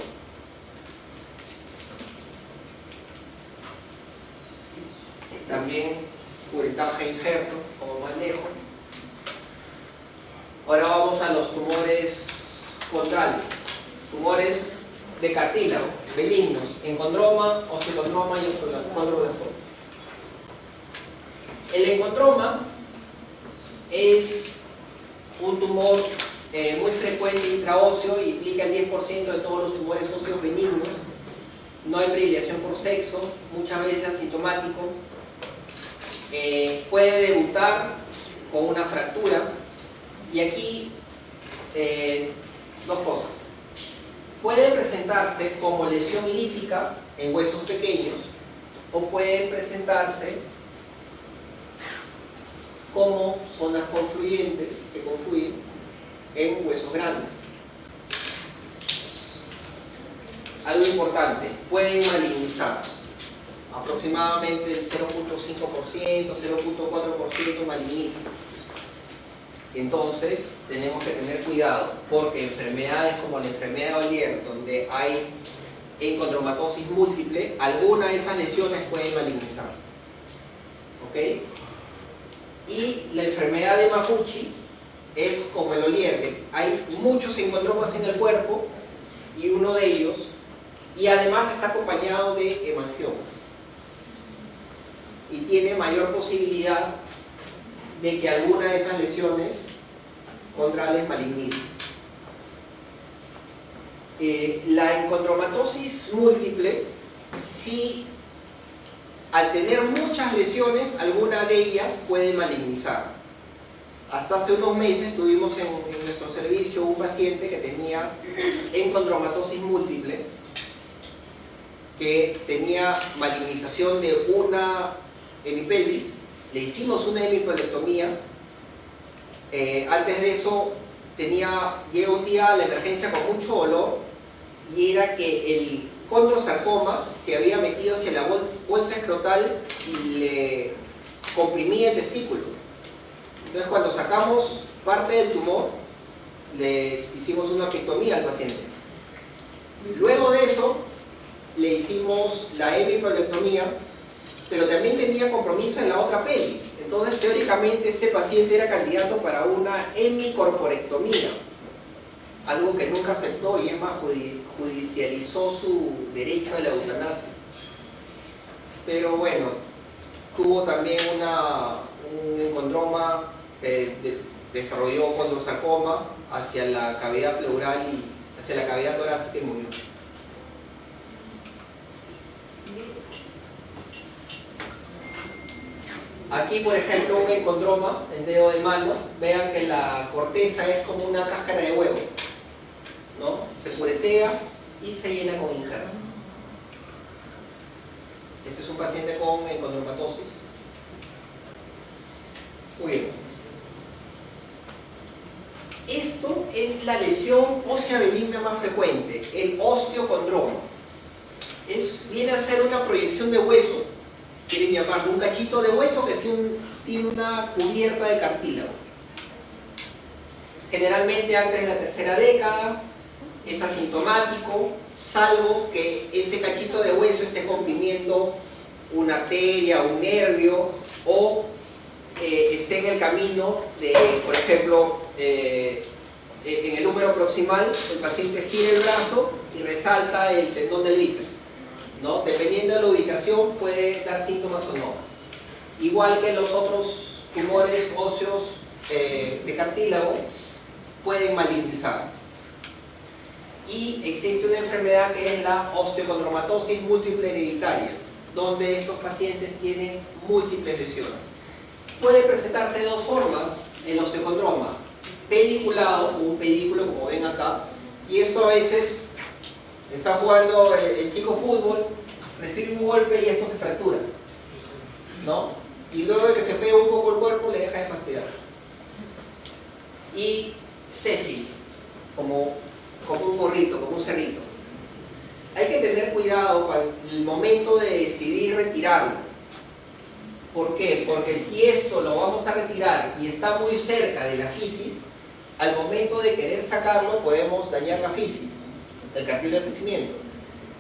También curetaje e injerto como manejo. Ahora vamos a los tumores condrales, tumores de cartílago, benignos, encondroma, osteocondroma y condroblastoma. El encondroma es un tumor muy frecuente intraóseo, implica el 10% de todos los tumores óseos benignos. No hay predilección por sexo, muchas veces asintomático. Puede debutar con una fractura. Y aquí, dos cosas. Puede presentarse como lesión lítica en huesos pequeños o puede presentarse como zonas confluyentes que confluyen en huesos grandes. Algo importante, pueden malignizar. Aproximadamente el 0.5%, 0.4% maligniza. Entonces tenemos que tener cuidado porque enfermedades como la enfermedad de Ollier, donde hay encondromatosis múltiple, alguna de esas lesiones pueden malignizar. ¿Ok? Y la enfermedad de Maffucci es como el Ollier, que hay muchos encondromas en el cuerpo y uno de ellos, y además está acompañado de hemangiomas y tiene mayor posibilidad de que alguna de esas lesiones condrales malignicen. La encondromatosis múltiple, sí, al tener muchas lesiones, alguna de ellas puede malignizar. Hasta hace unos meses tuvimos en nuestro servicio un paciente que tenía encondromatosis múltiple que tenía malignización de una hemipelvis, le hicimos una hemipelectomía. Antes de eso llega un día a la emergencia con mucho dolor, y era que el condrosarcoma se había metido hacia la bolsa escrotal y le comprimía el testículo. Entonces, cuando sacamos parte del tumor, le hicimos una orquiectomía al paciente. Luego de eso le hicimos la hemipelectomía, pero también tenía compromiso en la otra pelvis. Entonces, teóricamente, este paciente era candidato para una hemicorporectomía, algo que nunca aceptó, y es más, judicializó su derecho a la eutanasia. Pero bueno, tuvo también un encondroma que desarrolló condrosarcoma hacia la cavidad pleural y hacia la cavidad torácica, y murió. Aquí, por ejemplo, un encondroma en dedo de mano. Vean que la corteza es como una cáscara de huevo, ¿no? Se curetea y se llena con injerto. Este es un paciente con encondromatosis. Muy bien. Esto es la lesión ósea benigna más frecuente, el osteocondroma. Viene a ser una proyección de hueso, quieren llamarlo, un cachito de hueso que tiene una cubierta de cartílago. Generalmente antes de la tercera década, es asintomático, salvo que ese cachito de hueso esté comprimiendo una arteria, un nervio, o esté en el camino de, por ejemplo, en el húmero proximal, el paciente gira el brazo y resalta el tendón del bíceps, ¿no? Dependiendo de la ubicación puede dar síntomas o no. Igual que los otros tumores óseos de cartílago, pueden malignizar. Y existe una enfermedad que es la osteocondromatosis múltiple hereditaria, donde estos pacientes tienen múltiples lesiones. Puede presentarse de dos formas el osteocondroma: pediculado, un pedículo como ven acá, y esto a veces está jugando el chico fútbol, recibe un golpe y esto se fractura, ¿no? Y luego de que se pega un poco el cuerpo le deja de fastidiar. Y sésil, como un gorrito, como un cerrito. Hay que tener cuidado con el momento de decidir retirarlo. ¿Por qué? Porque si esto lo vamos a retirar y está muy cerca de la fisis, al momento de querer sacarlo podemos dañar la fisis, el cartílago de crecimiento,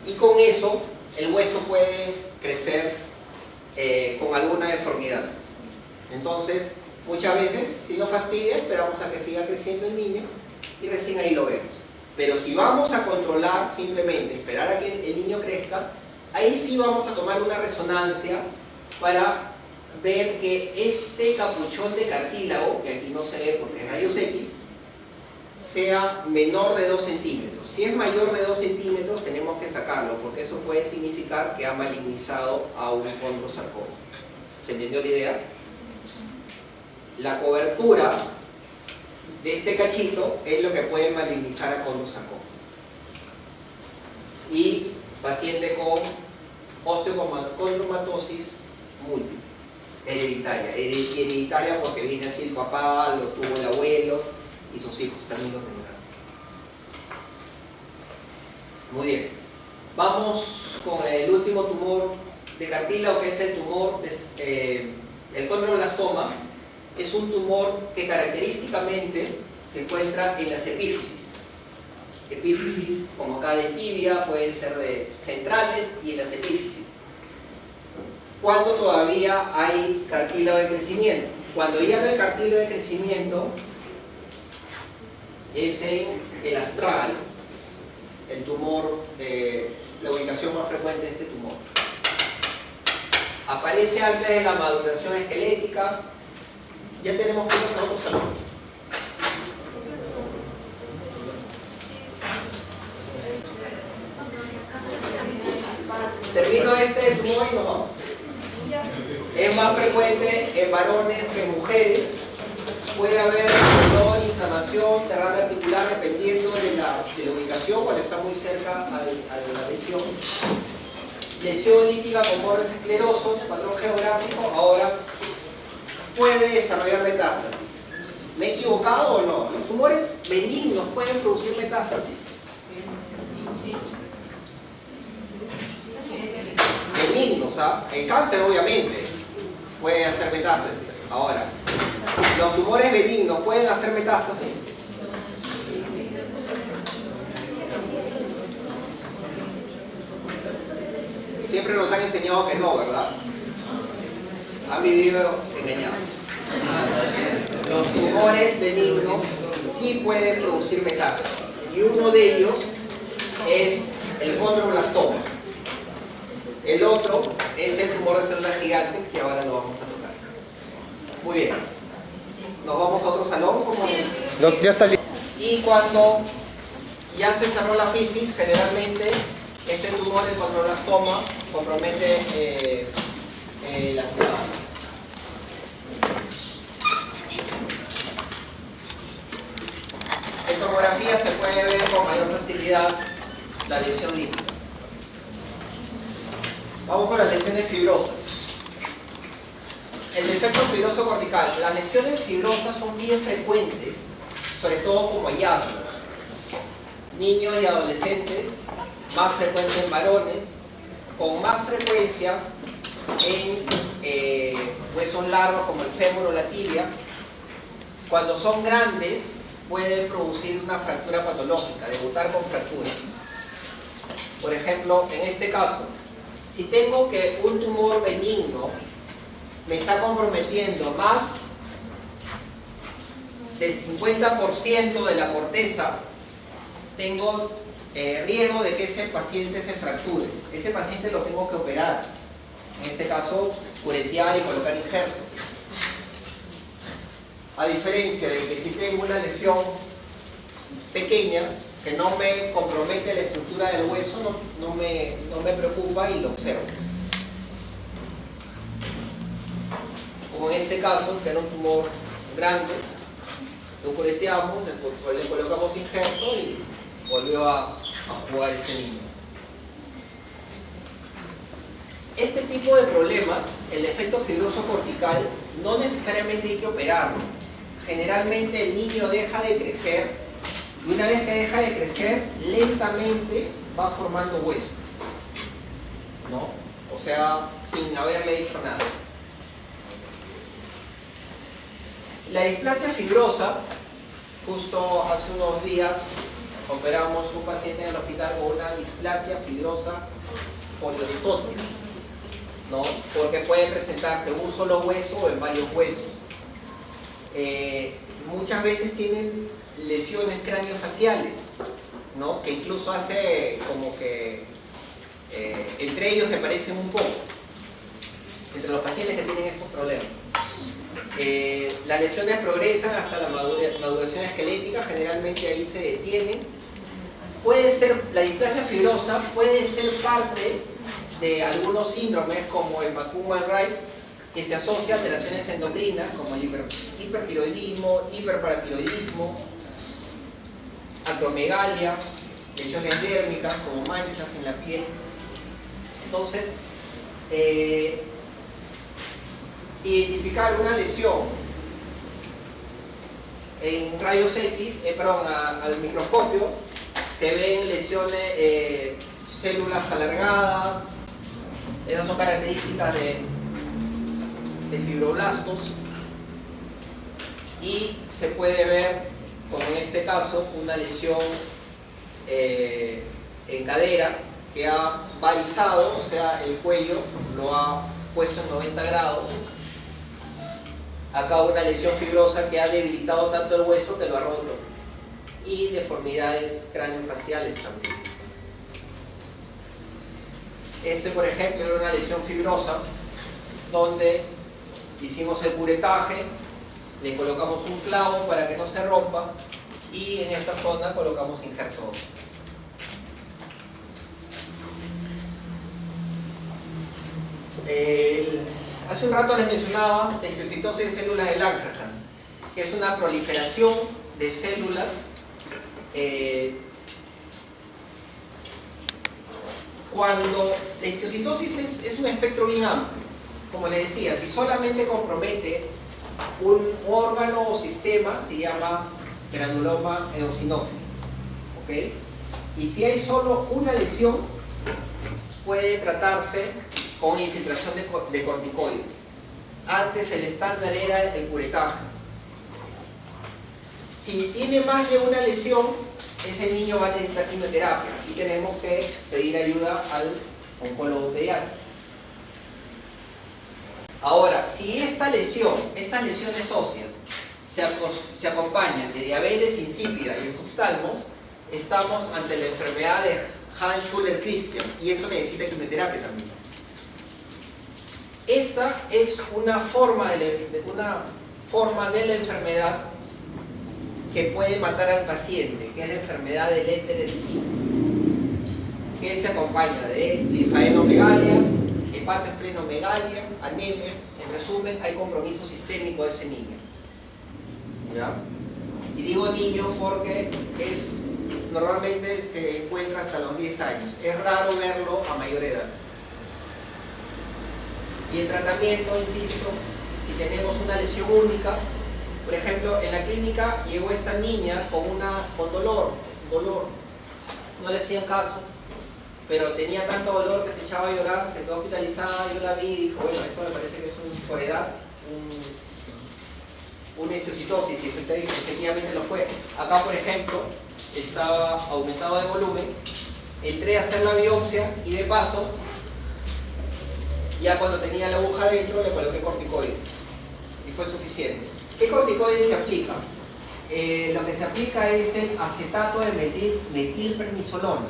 y con eso el hueso puede crecer con alguna deformidad. Entonces, muchas veces, si no fastidia, esperamos a que siga creciendo el niño y recién ahí lo vemos. Pero si vamos a controlar, simplemente esperar a que el niño crezca, ahí sí vamos a tomar una resonancia para ver que este capuchón de cartílago, que aquí no se ve porque es rayos X, sea menor de 2 centímetros. Si es mayor de 2 centímetros tenemos que sacarlo, porque eso puede significar que ha malignizado a un condrosarcoma. ¿Se entendió la idea? La cobertura de este cachito es lo que puede malignizar a condrosarcoma. Y paciente con osteocondromatosis múltiple, hereditaria. Hereditaria porque viene así el papá, lo tuvo el abuelo y sus hijos también lo tendrán. Muy bien. Vamos con el último tumor de cartílago, que es el tumor el condroblastoma. Es un tumor que característicamente se encuentra en las epífisis. Epífisis como acá de tibia, pueden ser de centrales y en las epífisis. Cuando todavía hay cartílago de crecimiento. Cuando ya no hay cartílago de crecimiento, es en el astral, el tumor, la ubicación más frecuente de este tumor. Aparece antes de la maduración esquelética. Ya tenemos que irnos a otro salón. Termino este tumor y nos vamos. Es más frecuente en varones que en mujeres. Puede haber dolor, inflamación, derrame articular dependiendo de la ubicación, cuando está muy cerca a la lesión. lesión lítica con bordes esclerosos, patrón geográfico, ahora puede desarrollar metástasis. ¿Me he equivocado o no? ¿Los tumores benignos pueden producir metástasis? Benignos, ¿ah? El cáncer obviamente puede hacer metástasis. Ahora, ¿los tumores benignos pueden hacer metástasis? Siempre nos han enseñado que no, ¿verdad? Han vivido engañados. Los tumores benignos sí pueden producir metástasis. Y uno de ellos es el condroblastoma. El otro es el tumor de células gigantes, que ahora lo vamos a tocar. Muy bien. Nos vamos a otro salón. ¿Cómo es? Ya está listo. Y cuando ya se cerró la fisis, generalmente este tumor, el condroblastoma, compromete la célula. En tomografía se puede ver con mayor facilidad la lesión lítica. Vamos con las lesiones fibrosas. El defecto fibroso cortical. Las lesiones fibrosas son bien frecuentes, sobre todo como hallazgos. Niños y adolescentes, más frecuentes en varones, con más frecuencia en huesos largos como el fémur o la tibia. Cuando son grandes pueden producir una fractura patológica, debutar con fractura. Por ejemplo, en este caso, si tengo que un tumor benigno me está comprometiendo más del 50% de la corteza, tengo riesgo de que ese paciente se fracture. Ese paciente lo tengo que operar. En este caso, curetear y colocar injertos. A diferencia de que si tengo una lesión pequeña, que no me compromete la estructura del hueso, no me preocupa y lo observo. Como en este caso, que era un tumor grande, lo cureteamos, le colocamos injerto y volvió a jugar este niño. Este tipo de problemas, el defecto fibroso cortical, no necesariamente hay que operarlo. Generalmente el niño deja de crecer y una vez que deja de crecer, lentamente va formando hueso, ¿no? O sea, sin haberle hecho nada. La displasia fibrosa, justo hace unos días operamos un paciente en el hospital con una displasia fibrosa poliostótica, ¿no? Porque puede presentarse en un solo hueso o en varios huesos. Muchas veces tienen lesiones craneofaciales, ¿no? Que incluso hace como que entre ellos se parecen un poco, entre los pacientes que tienen estos problemas. Las lesiones progresan hasta la maduración esquelética, generalmente ahí se detienen. Puede ser, la displasia fibrosa puede ser parte de algunos síndromes como el McCune-Wright, que se asocia a alteraciones endocrinas como el hipertiroidismo, hiperparatiroidismo, acromegalia, lesiones dérmicas como manchas en la piel. Entonces, identificar una lesión en rayos X, al microscopio, se ven lesiones, células alargadas. Esas son características de fibroblastos, y se puede ver, como en este caso, una lesión en cadera que ha varizado, o sea, el cuello lo ha puesto en 90 grados. Acá una lesión fibrosa que ha debilitado tanto el hueso que lo ha roto, y deformidades craneofaciales también. Este, por ejemplo, era una lesión fibrosa donde hicimos el curetaje, le colocamos un clavo para que no se rompa y en esta zona colocamos injerto óseo. Hace un rato les mencionaba la histiocytosis de células de Langerhans, que es una proliferación de células Cuando la histiocytosis es un espectro bien amplio, como les decía, si solamente compromete un órgano o sistema, se llama granuloma eosinófilo, ¿ok? Y si hay solo una lesión, puede tratarse con infiltración de corticoides. Antes el estándar era el curetaje. Si tiene más de una lesión, ese niño va a necesitar quimioterapia y tenemos que pedir ayuda al oncólogo pediatra. Ahora, si estas lesiones óseas se acompañan de diabetes insípida y oftalmos, estamos ante la enfermedad de Hans-Schuller-Christian y esto necesita quimioterapia también. Esta es una forma de la enfermedad que puede matar al paciente, que es la enfermedad del Letter-C, que se acompaña de linfadenogalias, hepatoesplenomegalia, anemia. En resumen, hay compromiso sistémico de ese niño. ¿Ya? Y digo niño porque normalmente se encuentra hasta los 10 años. Es raro verlo a mayor edad. Y el tratamiento, insisto, si tenemos una lesión única, por ejemplo, en la clínica llegó esta niña con dolor, no le hacían caso, pero tenía tanto dolor que se echaba a llorar, se quedó hospitalizada, yo la vi y dijo, bueno, esto me parece que es por edad, una histiocytosis, y efectivamente lo fue. Acá, por ejemplo, estaba aumentado de volumen, entré a hacer la biopsia y de paso, ya cuando tenía la aguja dentro, le coloqué corticoides y fue suficiente. ¿Qué corticoides se aplica? Lo que se aplica es el acetato de metilprednisolona,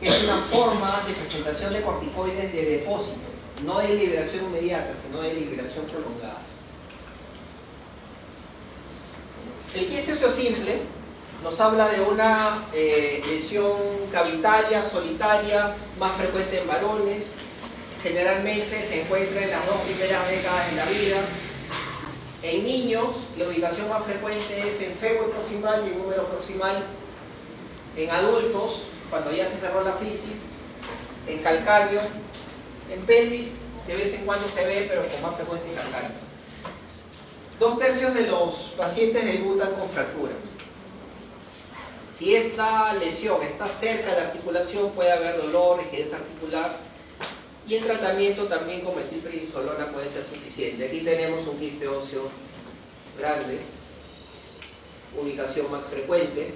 que es una forma de presentación de corticoides de depósito, no de liberación inmediata, sino de liberación prolongada. El quiste óseo simple nos habla de una lesión cavitaria, solitaria, más frecuente en varones. Generalmente se encuentra en las 2 primeras décadas de la vida. En niños, la ubicación más frecuente es en fémur proximal y en húmero proximal. En adultos, cuando ya se cerró la fisis, en calcáneo. En pelvis, de vez en cuando se ve, pero con más frecuencia en calcáneo. 2/3 de los pacientes debutan con fractura. Si esta lesión está cerca de la articulación, puede haber dolor, rigidez articular. Y el tratamiento también con metilprednisolona puede ser suficiente. Aquí tenemos un quiste óseo grande, ubicación más frecuente.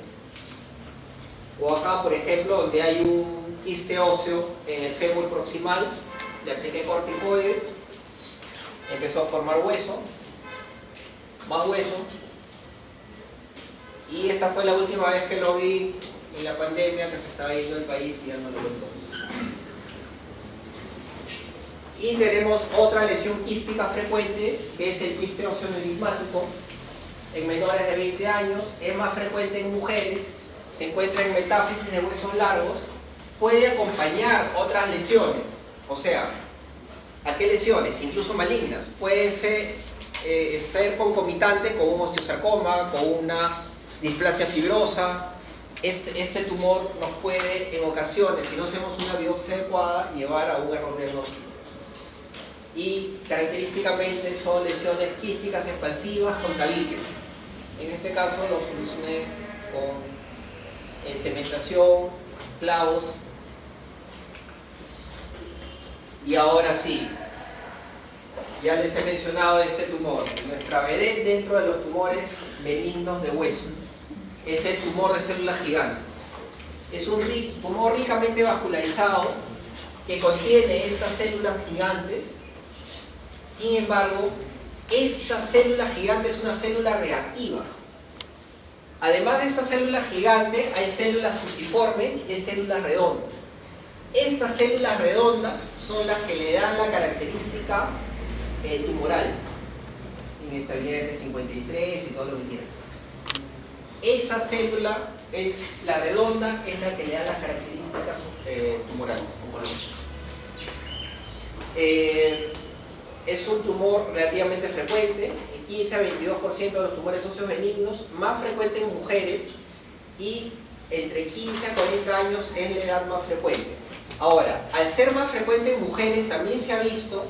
O acá, por ejemplo, donde hay un quiste óseo en el fémur proximal, le apliqué corticoides, empezó a formar hueso, más hueso. Y esa fue la última vez que lo vi en la pandemia, que se estaba yendo del país y ya no lo veo. Y tenemos otra lesión quística frecuente, que es el quiste óseo neurismático, en menores de 20 años, es más frecuente en mujeres, se encuentra en metáfisis de huesos largos, puede acompañar otras lesiones, o sea, ¿a qué lesiones? Incluso malignas, puede ser concomitante con un osteosarcoma, con una displasia fibrosa. Este tumor nos puede, en ocasiones, si no hacemos una biopsia adecuada, llevar a un error diagnóstico. Y característicamente son lesiones quísticas expansivas con tabiques. En este caso lo solucioné con cementación, clavos. Y ahora sí, ya les he mencionado este tumor. Nuestra vedette dentro de los tumores benignos de hueso es el tumor de células gigantes. Es un tumor ricamente vascularizado que contiene estas células gigantes. Sin embargo, esta célula gigante es una célula reactiva. Además de esta célula gigante, hay células fusiformes y hay células redondas. Estas células redondas son las que le dan la característica tumoral, inestabilidad F53 y todo lo que quieran. Esa célula, la redonda, es la que le da las características tumorales. Es un tumor relativamente frecuente, en 15 a 22% de los tumores óseos benignos, más frecuente en mujeres y entre 15 a 40 años es la edad más frecuente. Ahora, al ser más frecuente en mujeres, también se ha visto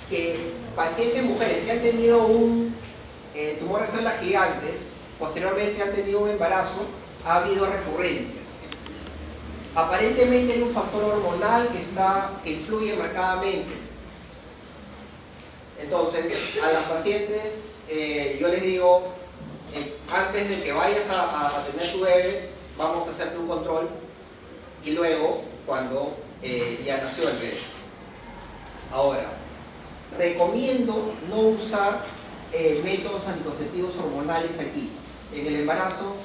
que pacientes mujeres que han tenido un tumor de células gigantes, posteriormente han tenido un embarazo, ha habido recurrencias. Aparentemente hay un factor hormonal que influye marcadamente. Entonces, a las pacientes, yo les digo, antes de que vayas a tener tu bebé, vamos a hacerte un control, y luego, cuando ya nació el bebé. Ahora, recomiendo no usar métodos anticonceptivos hormonales aquí. En el embarazo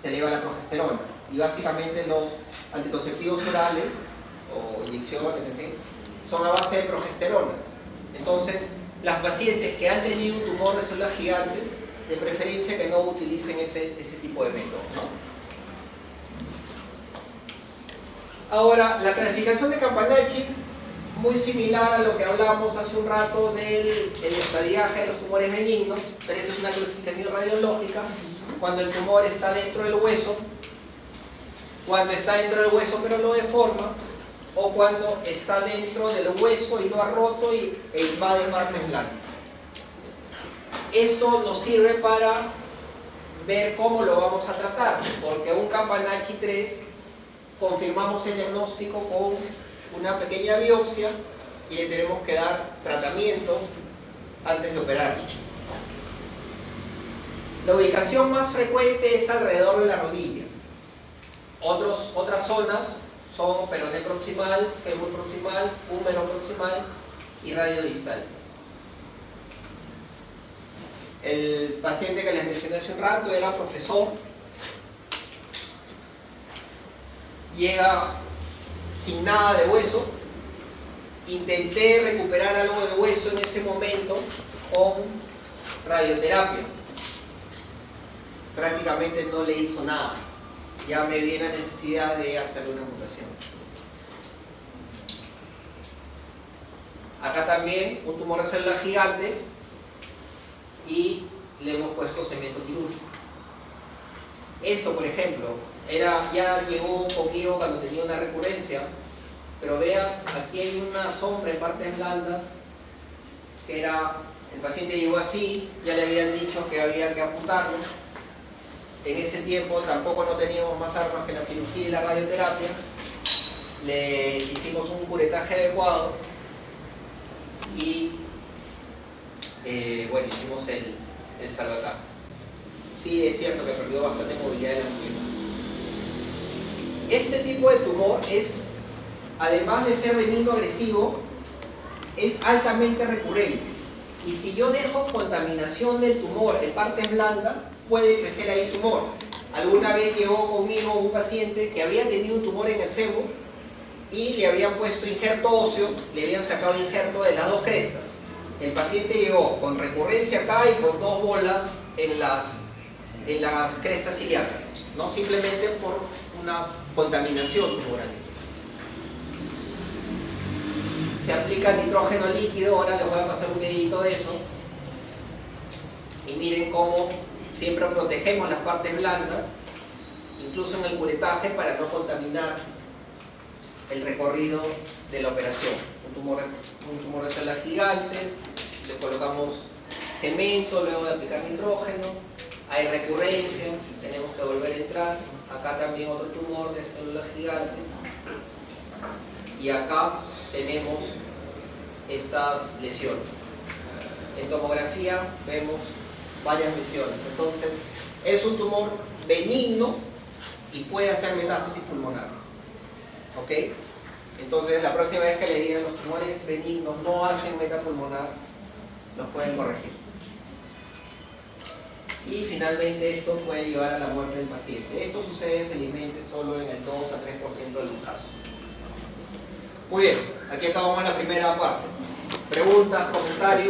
se eleva la progesterona, y básicamente los anticonceptivos orales o inyecciones, en fin, son a base de progesterona. Entonces, las pacientes que han tenido un tumor de células gigantes, de preferencia que no utilicen ese tipo de método, ¿no? Ahora, la clasificación de Campanacci, muy similar a lo que hablamos hace un rato del estadiaje de los tumores benignos, pero esta es una clasificación radiológica. Cuando el tumor está dentro del hueso, cuando está dentro del hueso pero lo deforma, o cuando está dentro del hueso y lo ha roto e invade partes blandas. Esto nos sirve para ver cómo lo vamos a tratar, porque un Campanacci 3 confirmamos el diagnóstico con una pequeña biopsia y le tenemos que dar tratamiento antes de operar. La ubicación más frecuente es alrededor de la rodilla. Otras zonas son peroné proximal, fémur proximal, húmero proximal y radio distal. El paciente que les mencioné hace un rato era profesor. Llega sin nada de hueso. Intenté recuperar algo de hueso en ese momento con radioterapia. Prácticamente no le hizo nada. Ya me vi la necesidad de hacerle una amputación. Acá también un tumor de células gigantes y le hemos puesto cemento quirúrgico. Esto, por ejemplo, ya llegó conmigo cuando tenía una recurrencia, pero vean, aquí hay una sombra en partes blandas, que el paciente llegó así, ya le habían dicho que había que amputarlo. En ese tiempo tampoco no teníamos más armas que la cirugía y la radioterapia. Le hicimos un curetaje adecuado y bueno, hicimos el salvataje. Sí, es cierto que perdió bastante movilidad de la muñeca. Este tipo de tumor es, además de ser benigno agresivo, es altamente recurrente. Y si yo dejo contaminación del tumor en partes blandas, puede crecer ahí tumor. Alguna vez llegó conmigo un paciente que había tenido un tumor en el fémur y le habían puesto injerto óseo, le habían sacado injerto de las dos crestas. El paciente llegó con recurrencia acá y con dos bolas en las crestas ciliacas, ¿no? Simplemente por una contaminación tumoral. Se aplica nitrógeno líquido, ahora les voy a pasar un videito de eso. Y miren cómo siempre protegemos las partes blandas, incluso en el curetaje, para no contaminar el recorrido de la operación. Un tumor de células gigantes, le colocamos cemento luego de aplicar nitrógeno, hay recurrencia, tenemos que volver a entrar. Acá también otro tumor de células gigantes, y acá tenemos estas lesiones. En tomografía vemos varias lesiones. Entonces, es un tumor benigno y puede hacer metástasis pulmonar. ¿Ok? Entonces, la próxima vez que le digan los tumores benignos no hacen metapulmonar, los pueden corregir. Y finalmente esto puede llevar a la muerte del paciente. Esto sucede felizmente solo en el 2 a 3% de los casos. Muy bien, aquí acabamos la primera parte. Preguntas, comentarios.